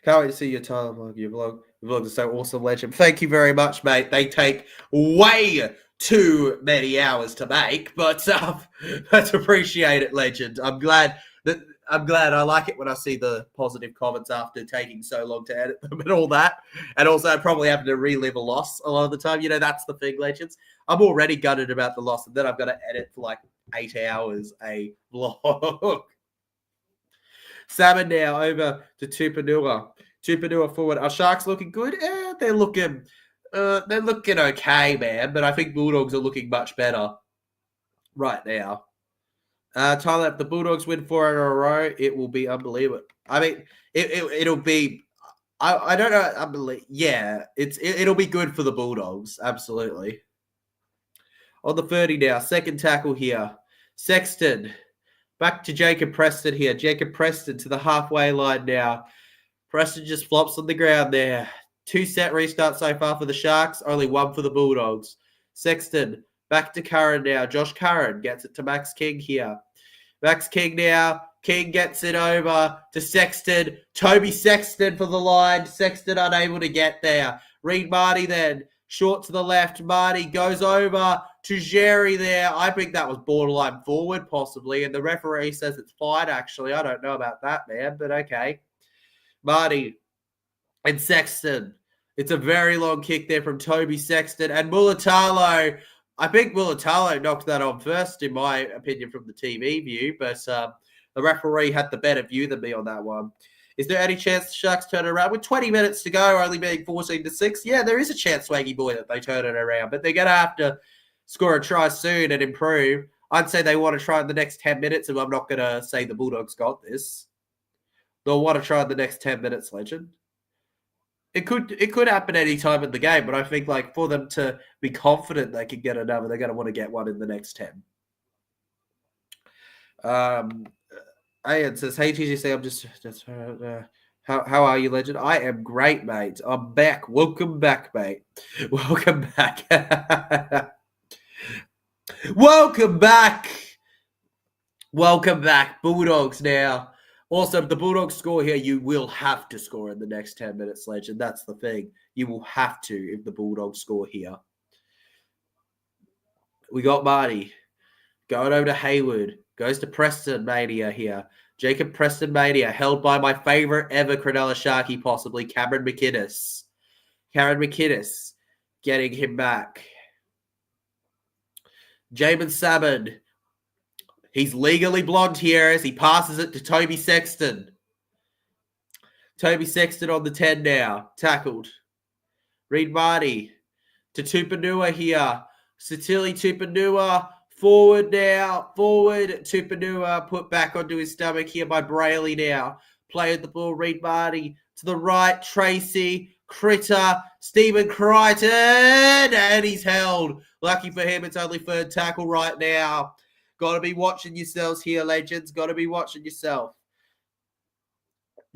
Can't wait to see your time on your vlog. Your vlogs are so awesome, Legend. Thank you very much, mate. They take way too many hours to make, but let's appreciate it, Legend. I'm glad. I like it when I see the positive comments after taking so long to edit them and all that. And also, I probably having to relive a loss a lot of the time. You know, that's the thing, Legends. I'm already gutted about the loss, and then I've got to edit for like 8 hours a vlog. Salmon now over to Tupanua. Tupanua forward. Are Sharks looking good? They're looking okay, man. But I think Bulldogs are looking much better right now. Tyler, if the Bulldogs win 4 in a row, it will be unbelievable. I mean, it'll be. I don't know. Yeah, it'll be good for the Bulldogs. Absolutely. On the 30 now, second tackle here. Sexton. Back to Jacob Preston here. Jacob Preston to the halfway line now. Preston just flops on the ground there. 2 set restarts so far for the Sharks. Only 1 for the Bulldogs. Sexton back to Curran now. Josh Curran gets it to Max King here. Max King now. King gets it over to Sexton. Toby Sexton for the line. Sexton unable to get there. Reed Marty then. Short to the left. Marty goes over to Jerry there. I think that was borderline forward, possibly. And the referee says it's fine, actually. I don't know about that, man, but okay. Marty and Sexton. It's a very long kick there from Toby Sexton. And Mulatalo. I think Mulatalo knocked that on first, in my opinion, from the TV view. But the referee had the better view than me on that one. Is there any chance the Sharks turn it around? With 20 minutes to go, only being 14-6, yeah, there is a chance, Swaggy Boy, that they turn it around. But they're going to have to score a try soon and improve. I'd say they want to try in the next 10 minutes, and I'm not going to say the Bulldogs got this. They'll want to try in the next 10 minutes, Legend. It could happen any time in the game, but I think like for them to be confident they can get another, they're going to want to get one in the next 10. Ian says, hey, TGC, I'm just how are you, Legend? I am great, mate. I'm back. Welcome back, mate. Welcome back. Welcome back. Welcome back. Bulldogs now. Also, if the Bulldogs score here, you will have to score in the next 10 minutes, Legend. That's the thing. You will have to if the Bulldogs score here. We got Marty. Going over to Hayward. Goes to Preston Mania here. Jacob Preston Mania, held by my favorite ever Cronulla Sharky, possibly, Cameron McInnes. Cameron McInnes getting him back. Jamin Salmon. He's legally blonde here as he passes it to Toby Sexton. Toby Sexton on the 10 now. Tackled. Reed Marty to Tupanua here. Satili Tupanua. Forward now. Forward. Tupanua put back onto his stomach here by Brayley now. Play at the ball. Reed Marty to the right. Tracy. Critter. Stephen Crichton. And he's held. Lucky for him, it's only third tackle right now. Got to be watching yourselves here, Legends. Got to be watching yourself.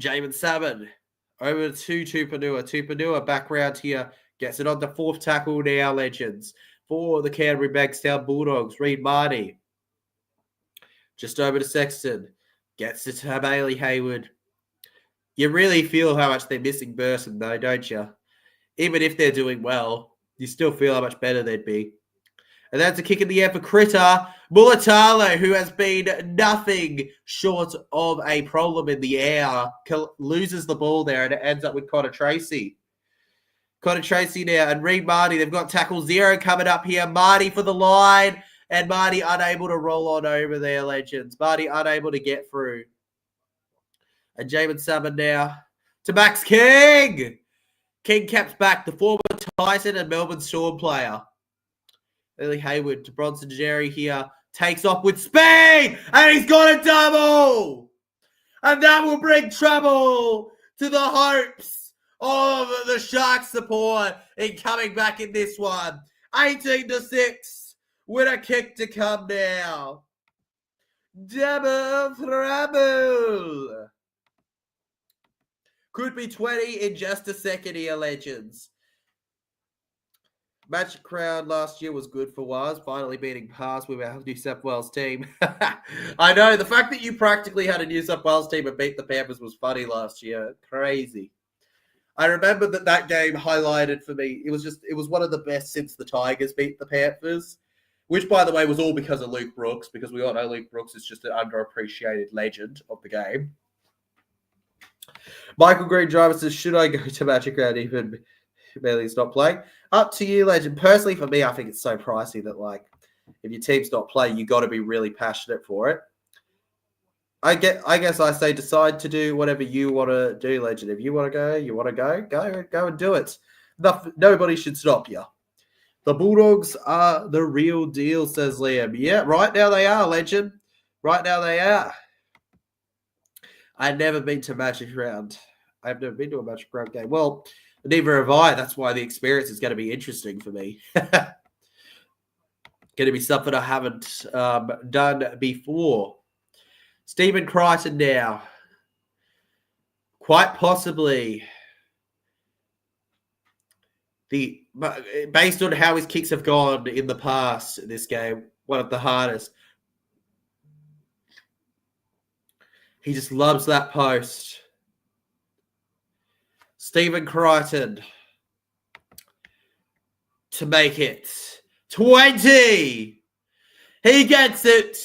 Jamin Salmon over to Tupanua. Tupanua back round here. Gets it on the 4th tackle now, Legends. For the Canterbury Bankstown Bulldogs. Reed Marty. Just over to Sexton. Gets it to Bailey Hayward. You really feel how much they're missing Burson, though, don't you? Even if they're doing well, you still feel how much better they'd be. And that's a kick in the air for Critter. Mulatalo, who has been nothing short of a problem in the air, loses the ball there, and it ends up with Connor Tracy. Connor Tracy now and Reed Marty. They've got tackle 0 coming up here. Marty for the line. And Marty unable to roll on over there, legends. Marty unable to get through. And Jamin Salmon now to Max King. King caps back, the former Tyson and Melbourne Storm player. Lily Hayward to Bronson Jerry here. Takes off with speed. And he's got a double. And that will bring trouble to the hopes of the Sharks support in coming back in this one. 18-6 with a kick to come now. Double trouble. Could be 20 in just a second here, legends. Magic Crowd last year was good for Waz, finally beating Pass with our New South Wales team. I know, the fact that you practically had a New South Wales team and beat the Panthers was funny last year. Crazy. I remember that game highlighted for me. It was one of the best since the Tigers beat the Panthers, which, by the way, was all because of Luke Brooks, because we all know Luke Brooks is just an underappreciated legend of the game. Michael Green Driver says, should I go to Magic Crowd even Bailey's not playing? Up to you, legend. Personally, for me, I think it's so pricey that, like, if your team's not playing, you got to be really passionate for it. I guess I say decide to do whatever you want to do, legend. If you want to go and do it. Nobody should stop you. The Bulldogs are the real deal, says Liam. Yeah, right now they are, legend. Right now they are. I've never been to Magic Round. I've never been to a Magic Round game. Well, neither have I. That's why the experience is going to be interesting for me. Going to be something I haven't done before. Stephen Crichton now. Quite possibly, based on how his kicks have gone in the past, this game, one of the hardest. He just loves that post. Stephen Crichton to make it 20. He gets it.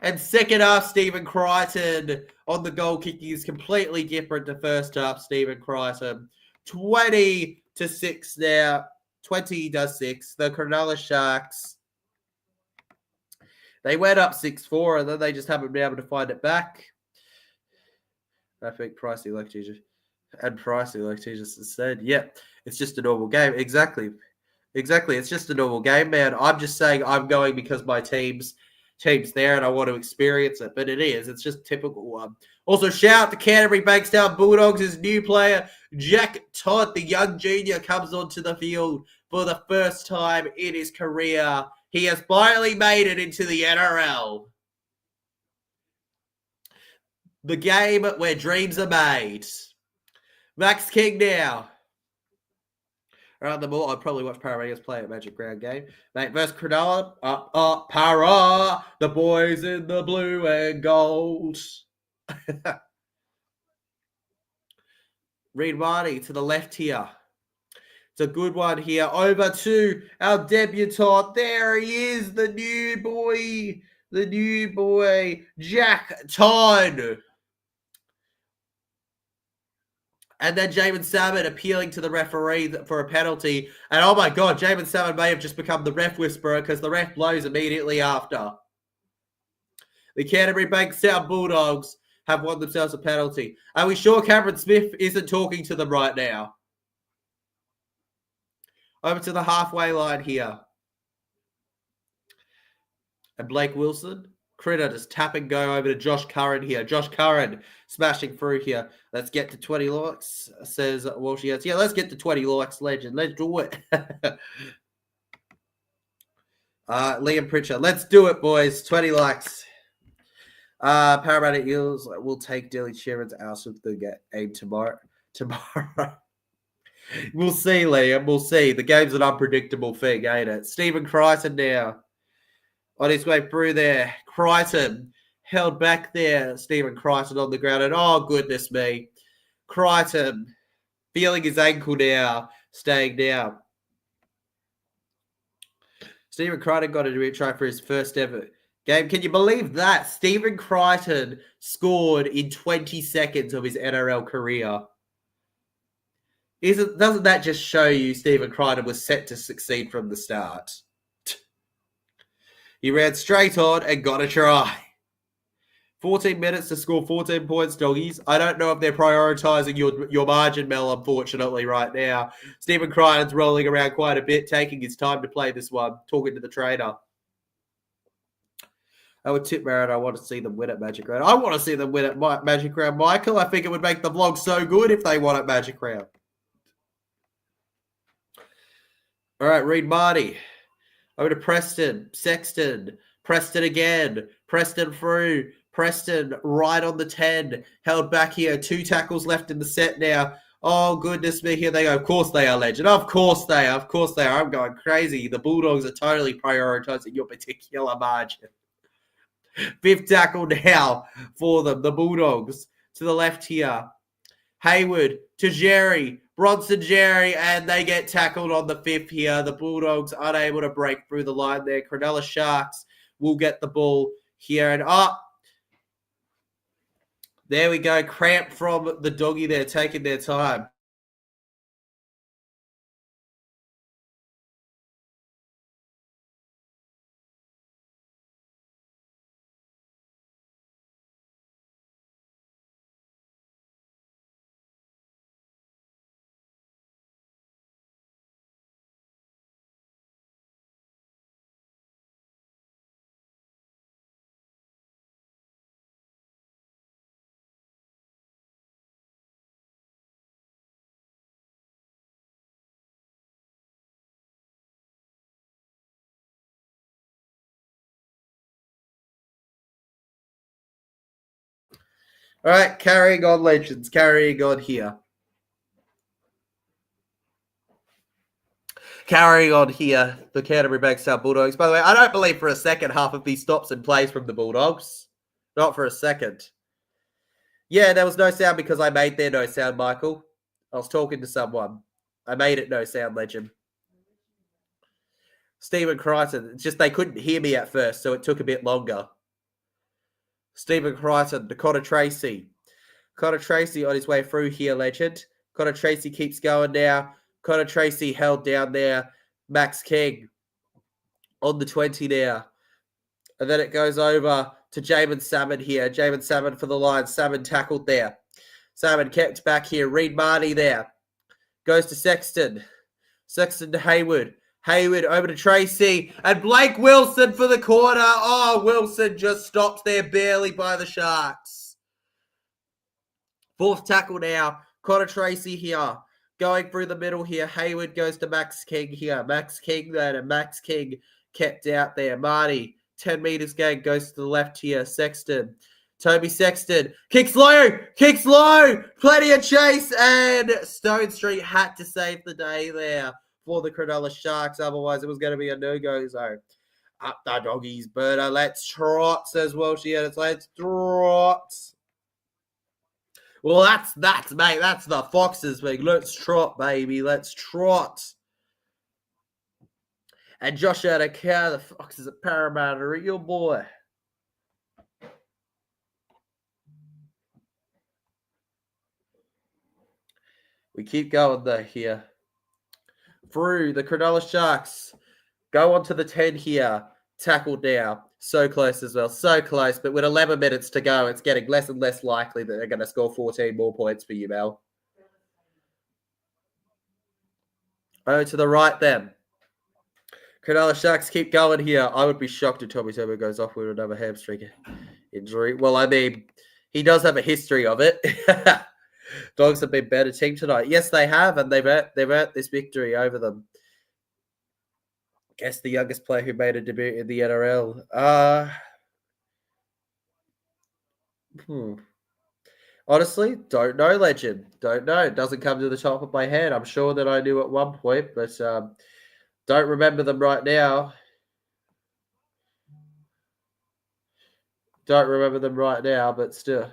And second half, Stephen Crichton on the goal kicking is completely different to first half, Stephen Crichton. 20-6 now. 20-6. The Cronulla Sharks. They went up 6-4 and then they just haven't been able to find it back. I think Pricey like Jesus. And Pricey like Jesus said, yep, it's just a normal game. Exactly. It's just a normal game, man. I'm just saying I'm going because my team's there and I want to experience it, but it is. It's just typical one. Also, shout out to Canterbury Bankstown Bulldogs' new player, Jack Todd, the young junior, comes onto the field for the first time in his career. He has finally made it into the NRL. The game where dreams are made. Max King now. Around the ball, I'd probably watch Paramedics play at Magic Ground game. Mate, versus Cronulla. Para. The boys in the blue and gold. Reed Marty to the left here. It's a good one here. Over to our debutant. There he is, the new boy, Jack Todd. And then Jamin Salmon appealing to the referee for a penalty. And oh my God, Jamin Salmon may have just become the ref whisperer because the ref blows immediately after. The Canterbury Bankstown Bulldogs have won themselves a penalty. Are we sure Cameron Smith isn't talking to them right now? Over to the halfway line here. And Blake Wilson. Critter just tap and go over to Josh Curran here. Josh Curran smashing through here. Let's get to 20 likes, says Walshy. Yeah, let's get to 20 likes, legend. Let's do it. Liam Pritchard. Let's do it, boys. 20 likes. Paramedic Eels will take Dylan Sheeran's out of the game tomorrow. We'll see, Liam. We'll see. The game's an unpredictable thing, ain't it? Stephen Crichton now. On his way through there. Crichton held back there. Stephen Crichton on the ground. And oh, goodness me. Crichton feeling his ankle now. Staying down. Stephen Crichton got a try for his first ever game. Can you believe that? Stephen Crichton scored in 20 seconds of his NRL career. Doesn't that just show you Stephen Crichton was set to succeed from the start? He ran straight on and got a try. 14 minutes to score 14 points, doggies. I don't know if they're prioritising your margin, Mel, unfortunately, right now. Stephen Crichton's rolling around quite a bit, taking his time to play this one, talking to the trainer. I would tip Marin. I want to see them win at Magic Round. I want to see them win at Magic Round, Michael. I think it would make the vlog so good if they won at Magic Round. All right, read Marty. Over to Preston. Sexton. Preston again. Preston through. Preston right on the 10. Held back here. 2 tackles left in the set now. Oh, goodness me. Here they go. Of course they are, legend. Of course they are. Of course they are. I'm going crazy. The Bulldogs are totally prioritizing your particular margin. 5th tackle now for them. The Bulldogs to the left here. Hayward to Jerry. Bronson Jerry, and they get tackled on the 5th here. The Bulldogs unable to break through the line there. Cronulla Sharks will get the ball here. And there we go. Cramp from the doggy there, taking their time. All right, carrying on, legends. Carrying on here. Carrying on here, the Canterbury Bankstown Bulldogs. By the way, I don't believe for a second half of these stops and plays from the Bulldogs. Not for a second. Yeah, there was no sound because I made there no sound, Michael. I was talking to someone. I made it no sound, legend. Stephen Crichton. It's just they couldn't hear me at first, so it took a bit longer. Stephen Crichton, Connor Tracy. Connor Tracy on his way through here, legend. Connor Tracy keeps going now. Connor Tracy held down there. Max King on the 20 there. And then it goes over to Jamin Salmon here. Jamin Salmon for the line. Salmon tackled there. Salmon kept back here. Reed Marnie there. Goes to Sexton. Sexton to Hayward. Hayward over to Tracy. And Blake Wilson for the corner. Oh, Wilson just stopped there barely by the Sharks. 4th tackle now. Connor Tracy here. Going through the middle here. Hayward goes to Max King here. Max King then. And Max King kept out there. Marty. 10 meters gain. Goes to the left here. Sexton. Toby Sexton. Kicks low. Kicks low. Plenty of chase. And Stone Street had to save the day there for the Cronulla Sharks. Otherwise, it was going to be a no-go zone. Up the doggies. Berta. Let's trot, says Welshie. It's let's trot. Well, that's mate. That's the Foxes thing. Let's trot, baby. Let's trot. And Josh Adakar, the Foxes at Parramatta, your boy. We keep going though here. Through the Cronulla Sharks. Go on to the 10 here. Tackled now. So close as well. So close. But with 11 minutes to go, it's getting less and less likely that they're going to score 14 more points for you, Mel. Oh, to the right then. Cronulla Sharks keep going here. I would be shocked if Tommy Turbo goes off with another hamstring injury. Well, I mean, he does have a history of it. Dogs have been better team tonight. Yes, they have, and they've earned this victory over them. Guess the youngest player who made a debut in the NRL. Honestly, don't know, legend. Don't know. It doesn't come to the top of my head. I'm sure that I knew at one point, but don't remember them right now. Don't remember them right now, but still.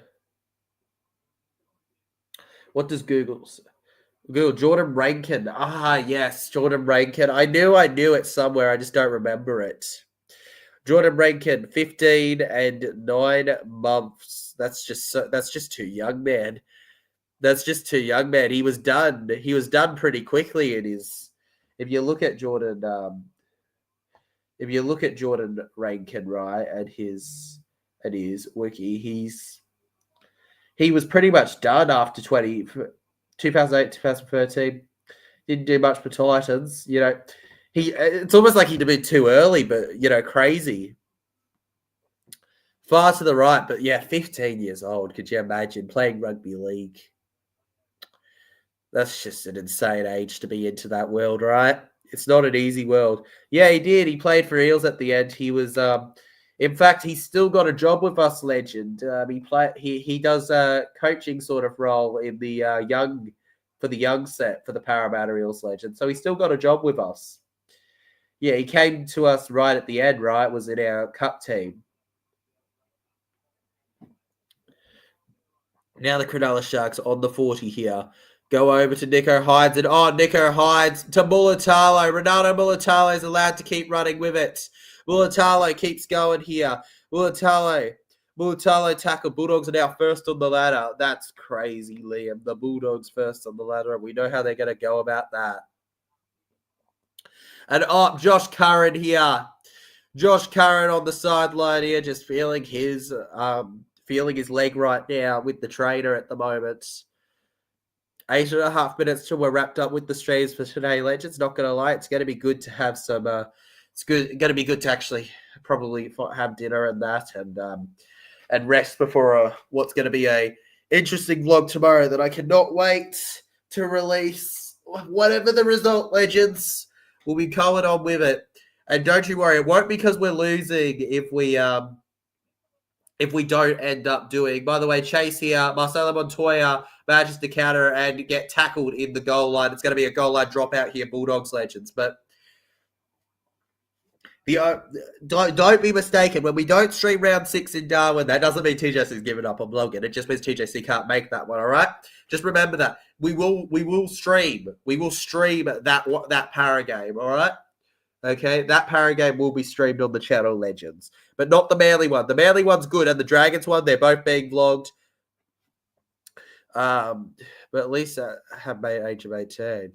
What does Google say? Google Jordan Rankin. Yes, Jordan Rankin. I knew it somewhere. I just don't remember it. Jordan Rankin, 15 and 9 months. That's just too young, man. That's just too young, man. He was done. He was done pretty quickly in his. If you look at Jordan, if you look at Jordan Rankin, right, and his wiki, he was pretty much done after 2008, 2013. Didn't do much for Titans. It's almost like he'd have been too early, but crazy. Far to the right, but 15 years old. Could you imagine playing rugby league? That's just an insane age to be into that world, right? It's not an easy world. Yeah, he did. He played for Eels at the end. He was, in fact, he's still got a job with us, legend. He does a coaching sort of role in the young set for the Parramatta Eels, legend. So he's still got a job with us. Yeah, he came to us right at the end, right? Was in our cup team. Now the Cronulla Sharks on the 40 here. Go over to Nico Hydes, and Nico Hydes to Mulatalo. Ronaldo Mulatalo is allowed to keep running with it. Mulatalo keeps going here. Mulatalo tackle. Bulldogs are now first on the ladder. That's crazy, Liam. The Bulldogs first on the ladder. We know how they're going to go about that. And Josh Curran here. Josh Curran on the sideline here, just feeling his leg right now with the trainer at the moment. 8.5 minutes till we're wrapped up with the streams for today, legends. Not going to lie, it's going to be good to have some. It's going to be good to actually probably have dinner and that, and rest before what's going to be a interesting vlog tomorrow that I cannot wait to release. Whatever the result, legends, we'll be going on with it. And don't you worry, it won't be because we're losing if we don't end up doing. By the way, Chase here, Marcelo Montoya manages to counter and get tackled in the goal line. It's going to be a goal line dropout here, Bulldogs, legends. But don't be mistaken. When we don't stream round 6 in Darwin, that doesn't mean TJC's given up on Logan. It just means TJC can't make that one. All right, just remember that we will stream. We will stream that para game. All right. Okay, that para game will be streamed on the channel, legends, but not the Manly one. The Manly one's good, and the Dragons one, they're both being vlogged. But at least I have made age of 18.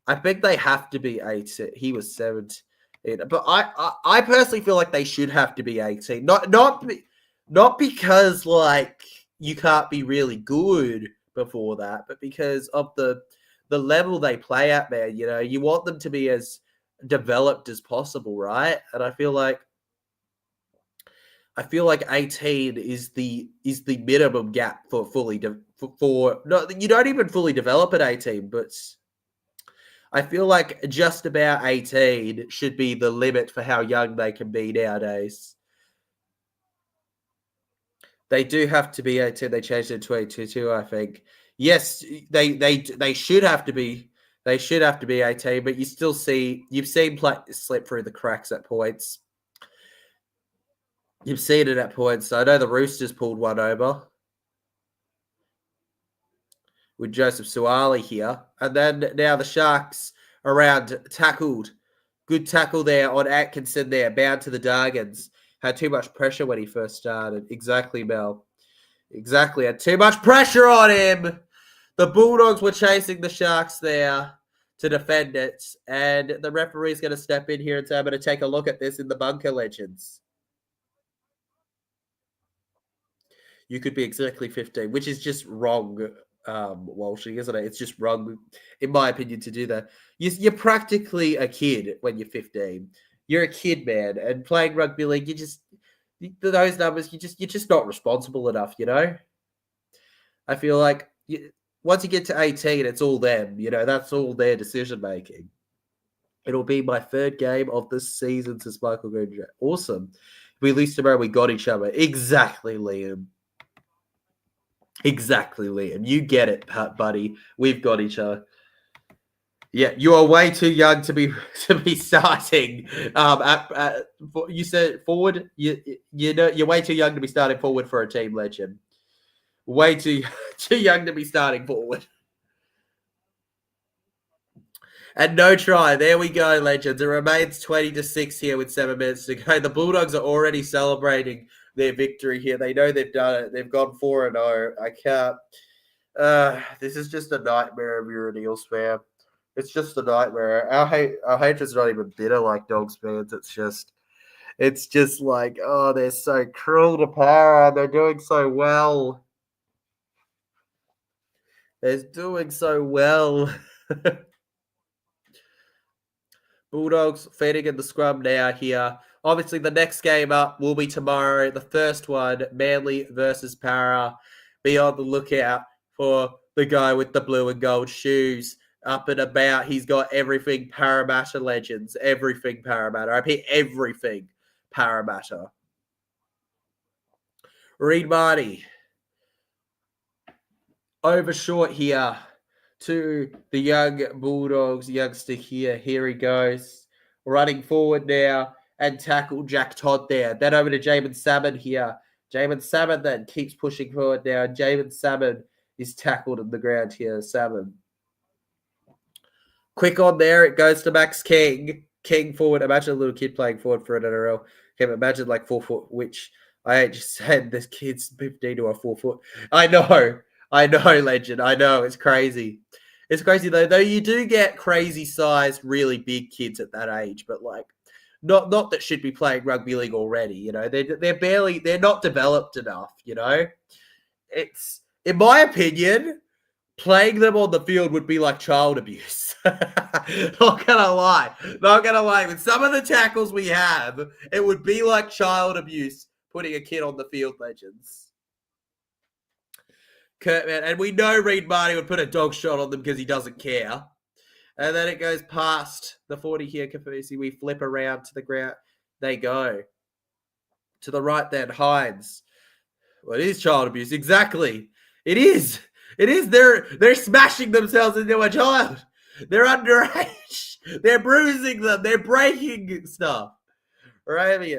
I think they have to be 18. He was 17. But I personally feel like they should have to be 18. Not because like you can't be really good before that, but because of the level they play at, man. You want them to be as developed as possible, right? And I feel like 18 is the minimum gap for no, you don't even fully develop at 18, but I feel like just about 18 should be the limit for how young they can be nowadays. They do have to be 18. They changed it to 22, I think. Yes, they should have to be. They should have to be 18, but you've seen play slip through the cracks at points. You've seen it at points. So I know the Roosters pulled one over with Joseph Suaalii here. And then now the Sharks around tackled. Good tackle there on Atkinson there, bound to the Dargans. Had too much pressure when he first started. Exactly, Mel. Exactly. Had too much pressure on him. The Bulldogs were chasing the Sharks there to defend it. And the referee's going to step in here and say, I'm going to take a look at this in the bunker, legends. You could be exactly 15, which is just wrong, Walshy, isn't it? It's just wrong, in my opinion, to do that. You're practically a kid when you're 15. You're a kid, man. And playing rugby league, those numbers, you're just not responsible enough, I feel like once you get to 18, it's all them. That's all their decision making. It'll be my third game of the season since Michael Green. Awesome. If we lose tomorrow, we got each other. Exactly, Liam. Exactly, Liam. You get it, buddy. We've got each other. Yeah, you are way too young to be starting. You said forward. You're way too young to be starting forward for a team, legend. Way too young to be starting forward. And no try. There we go, legends. It remains 20-6 here with 7 minutes to go. The Bulldogs are already celebrating their victory here. They know they've done it. They've gone 4-0. I can't. This is just a nightmare if you're an Eels fan. It's just a nightmare. Our hatred's not even bitter like Dogs fans. It's just like, oh, they're so cruel to Para. They're doing so well. They're doing so well. Bulldogs feeding in the scrum now here. Obviously, the next game up will be tomorrow. The first one, Manly versus Para. Be on the lookout for the guy with the blue and gold shoes. Up and about. He's got everything Parramatta legends. Everything Parramatta. I repeat, everything Parramatta. Reed Marty. Over short here to the young Bulldogs youngster here. Here he goes. Running forward now and tackle Jack Todd there. Then over to Jamin Salmon here. Jamin Salmon then keeps pushing forward now. Jamin Salmon is tackled on the ground here. Salmon. Quick on there. It goes to Max King. King forward. Imagine a little kid playing forward for an NRL. Okay, imagine like 4 foot, which I just said this kid's 15 to a 4 foot. I know, legend. I know. It's crazy. It's crazy though you do get crazy sized, really big kids at that age, but like not that should be playing rugby league already, you know. They're not developed enough, you know. It's, in my opinion, playing them on the field would be like child abuse. Not gonna lie. With some of the tackles we have, it would be like child abuse putting a kid on the field, legends. Kurtman, and we know Reed Marty would put a dog shot on them because he doesn't care. And then it goes past the 40 here, Kafusi. We flip around to the ground. They go. To the right then, Hines. Well, it is child abuse. Exactly. It is. They're smashing themselves into a child. They're underage. They're bruising them. They're breaking stuff. Right?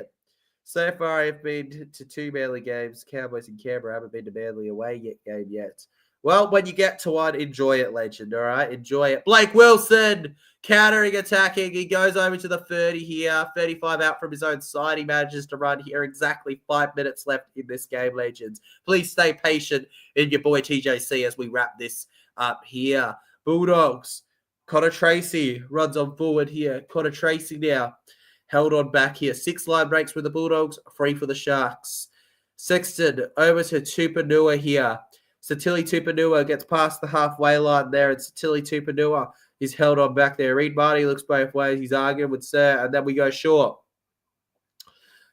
So far, I've been to 2 Manly games, Cowboys and Canberra. I haven't been to Manly away game yet. Well, when you get to one, enjoy it, legend, all right? Enjoy it. Blake Wilson, countering, attacking. He goes over to the 30 here. 35 out from his own side. He manages to run here. Exactly 5 minutes left in this game, legends. Please stay patient in your boy TJC as we wrap this up here. Bulldogs. Connor Tracy runs on forward here. Connor Tracy now. Held on back here. 6 line breaks for the Bulldogs, 3 for the Sharks. Sexton over to Tupanua here. Satili Tupanua gets past the halfway line there, and Satili Tupanua is held on back there. Reed Marty looks both ways. He's arguing with Sir, and then we go short.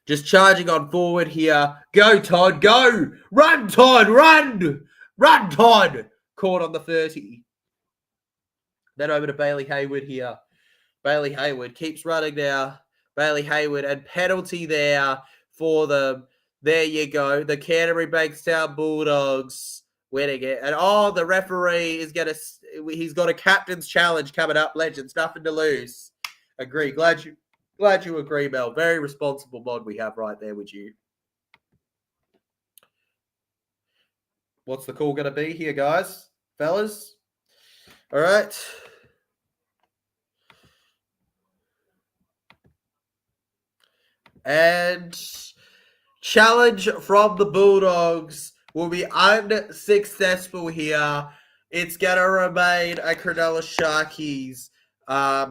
Just charging on forward here. Go, Todd, go! Run, Todd, run! Run, Todd! Caught on the 30. Then over to Bailey Hayward here. Bailey Hayward keeps running now. Bailey Hayward, and penalty there for them. There you go. The Canterbury Bankstown Bulldogs winning it. And the referee is he's got a captain's challenge coming up, legends. Nothing to lose. Agree. Glad you agree, Mel. Very responsible mod we have right there with you. What's the call going to be here, guys? Fellas? All right. And challenge from the Bulldogs will be unsuccessful here. It's going to remain a Cronulla Sharkies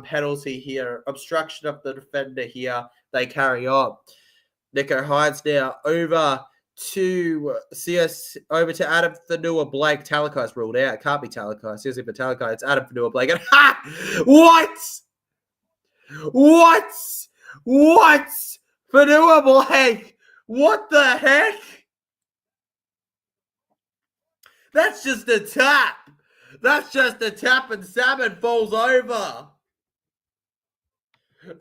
penalty here. Obstruction of the defender here. They carry on. Nico Hines now over to Adam Fanua Blake. Talakai's ruled out. It can't be Talakai. Seriously, for Talakai, it's Adam Fanua Blake. And What? Fanua Blake, what the heck? That's just a tap. And Salmon falls over.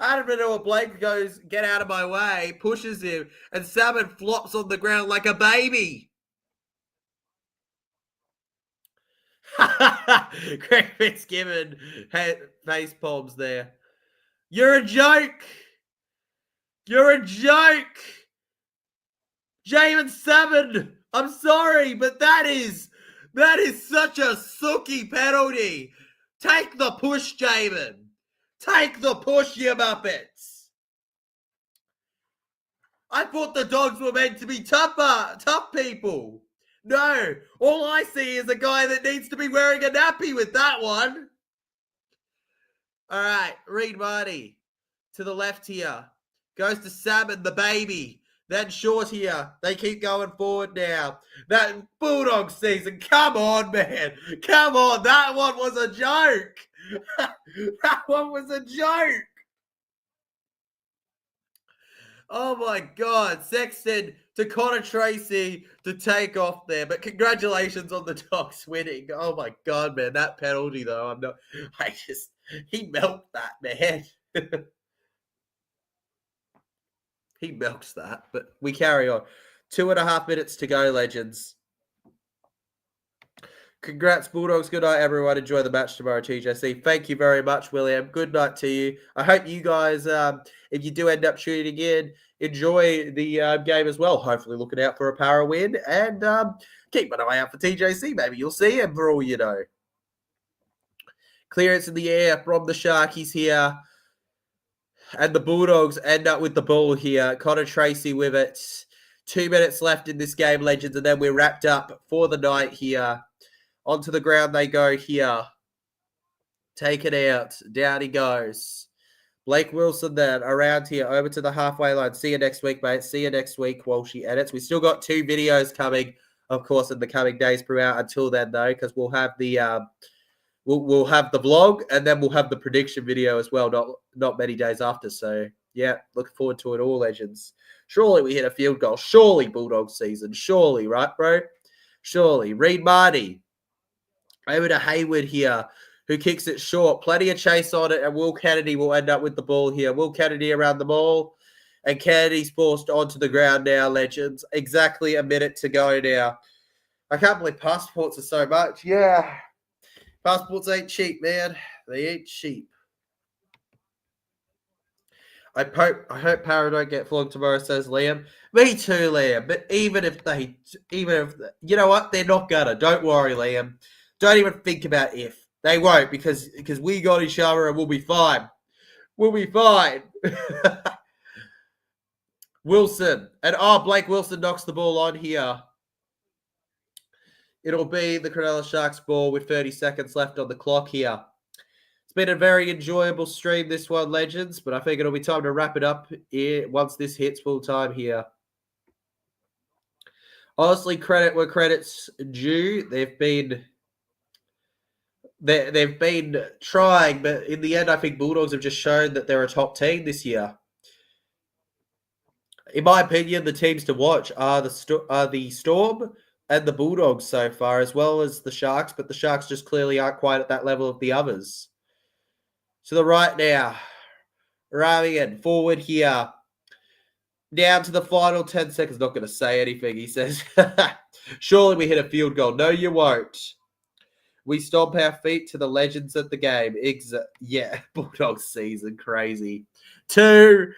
Adam Fanua Blake goes, get out of my way, pushes him, and Salmon flops on the ground like a baby. Greg Fitzgibbon face palms there. You're a joke. Jamin Salmon, I'm sorry, but that is such a sooky penalty. Take the push, Jamin. Take the push, you muppets. I thought the Dogs were meant to be tough people. No, all I see is a guy that needs to be wearing a nappy with that one. All right, Reed Marty to the left here. Goes to Salmon, the baby. Then Short here. They keep going forward now. That Bulldog season. Come on, man. Come on. That one was a joke. That one was a joke. Oh my God. Sexton to Connor Tracy to take off there. But congratulations on the Dogs winning. Oh my God, man. That penalty, though. He milked that, man. He milks that, but we carry on. 2.5 minutes to go, legends. Congrats, Bulldogs. Good night, everyone. Enjoy the match tomorrow, TJC. Thank you very much, William. Good night to you. I hope you guys, if you do end up tuning in, enjoy the game as well. Hopefully looking out for a para win. And keep an eye out for TJC. Maybe you'll see him for all you know. Clearance in the air from the Sharkies here. And the Bulldogs end up with the ball here. Connor Tracy with it. 2 minutes left in this game, legends, and then we're wrapped up for the night here. Onto the ground they go here. Take it out. Down he goes. Blake Wilson then around here over to the halfway line. See you next week, mate. See you next week while she edits. We still got 2 videos coming, of course, in the coming days throughout. Until then, though, because we'll have the we'll have the vlog and then we'll have the prediction video as well. Not many days after. So yeah, looking forward to it all, legends. Surely we hit a field goal. Surely Bulldog season. Surely, right, bro? Surely. Reed Marty. Over to Hayward here, who kicks it short. Plenty of chase on it, and Will Kennedy will end up with the ball here. Will Kennedy around the ball, and Kennedy's forced onto the ground now, legends. Exactly a minute to go now. I can't believe passports are so much. Yeah. Passports ain't cheap, man. They ain't cheap. I hope Para don't get flogged tomorrow, says Liam. Me too, Liam. But even if you know what, they're not gonna. Don't worry, Liam. Don't even think about if. They won't because we got each other and we'll be fine. We'll be fine. Wilson. And Blake Wilson knocks the ball on here. It'll be the Cronulla Sharks ball with 30 seconds left on the clock here. It's been a very enjoyable stream, this one, legends, but I think it'll be time to wrap it up here once this hits full time here. Honestly, credit where credit's due. They've been trying, but in the end, I think Bulldogs have just shown that they're a top team this year. In my opinion, the teams to watch are the Storm and the Bulldogs so far, as well as the Sharks, but the Sharks just clearly aren't quite at that level of the others. To the right now, Ramian forward here. Down to the final 10 seconds. Not going to say anything, he says. Surely we hit a field goal. No, you won't. We stomp our feet to the legends of the game. Yeah, Bulldogs season, crazy. 2-1.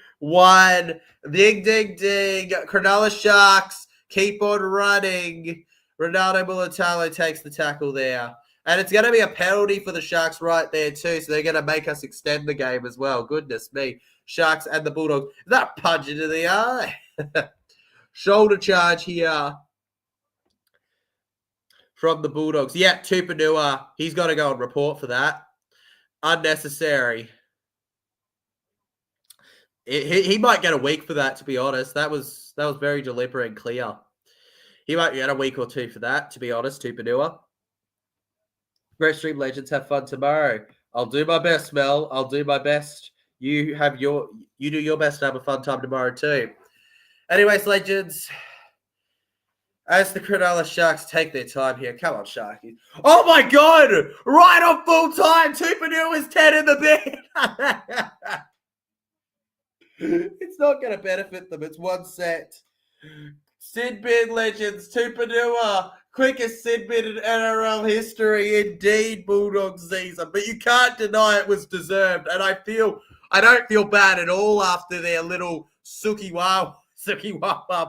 Ding, ding, ding. Cronulla Sharks keep on running. Ronaldo Mulatalo takes the tackle there. And it's going to be a penalty for the Sharks right there too, so they're going to make us extend the game as well. Goodness me. Sharks and the Bulldogs. Is that a punch into the eye? Shoulder charge here from the Bulldogs. Yeah, Tupanua. He's got to go and report for that. Unnecessary. He might get a week for that, to be honest. That was very deliberate and clear. He might get a week or 2 for that, to be honest, Tupanua. Great stream, legends. Have fun tomorrow. I'll do my best, Mel. I'll do my best. You do your best to have a fun time tomorrow too. Anyways, legends, as the Cronulla Sharks take their time here. Come on, Sharkies. Oh my God! Right on full time. Tupanua is 10 in the bed. It's not going to benefit them. It's one set. Sid bin, legends. Tupanua. Quickest Sid bin in NRL history. Indeed, Bulldogs season. But you can't deny it was deserved. And I don't feel bad at all after their little Suki Wawa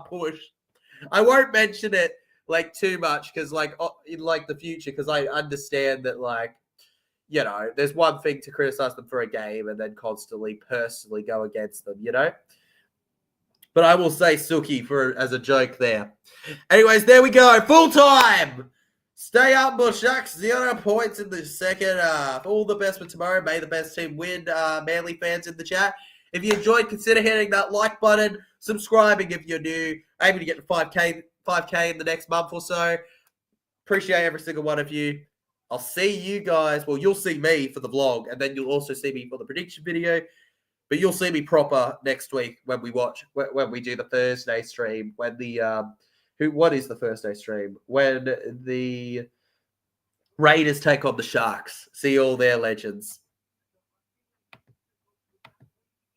push. I won't mention it too much because in the future, because I understand that there's one thing to criticize them for a game and then constantly personally go against them, But I will say Suki as a joke there. Anyways, there we go. Full time. Stay up, Bull Sharks. 0 points in the second half. All the best for tomorrow. May the best team win. Manly fans in the chat. If you enjoyed, consider hitting that like button, subscribing if you're new, aiming to get to 5K in the next month or so. Appreciate every single one of you. I'll see you guys. Well, you'll see me for the vlog, and then you'll also see me for the prediction video. But you'll see me proper next week when we do the Thursday stream. When the what is the Thursday stream? When the Raiders take on the Sharks. See all their legends.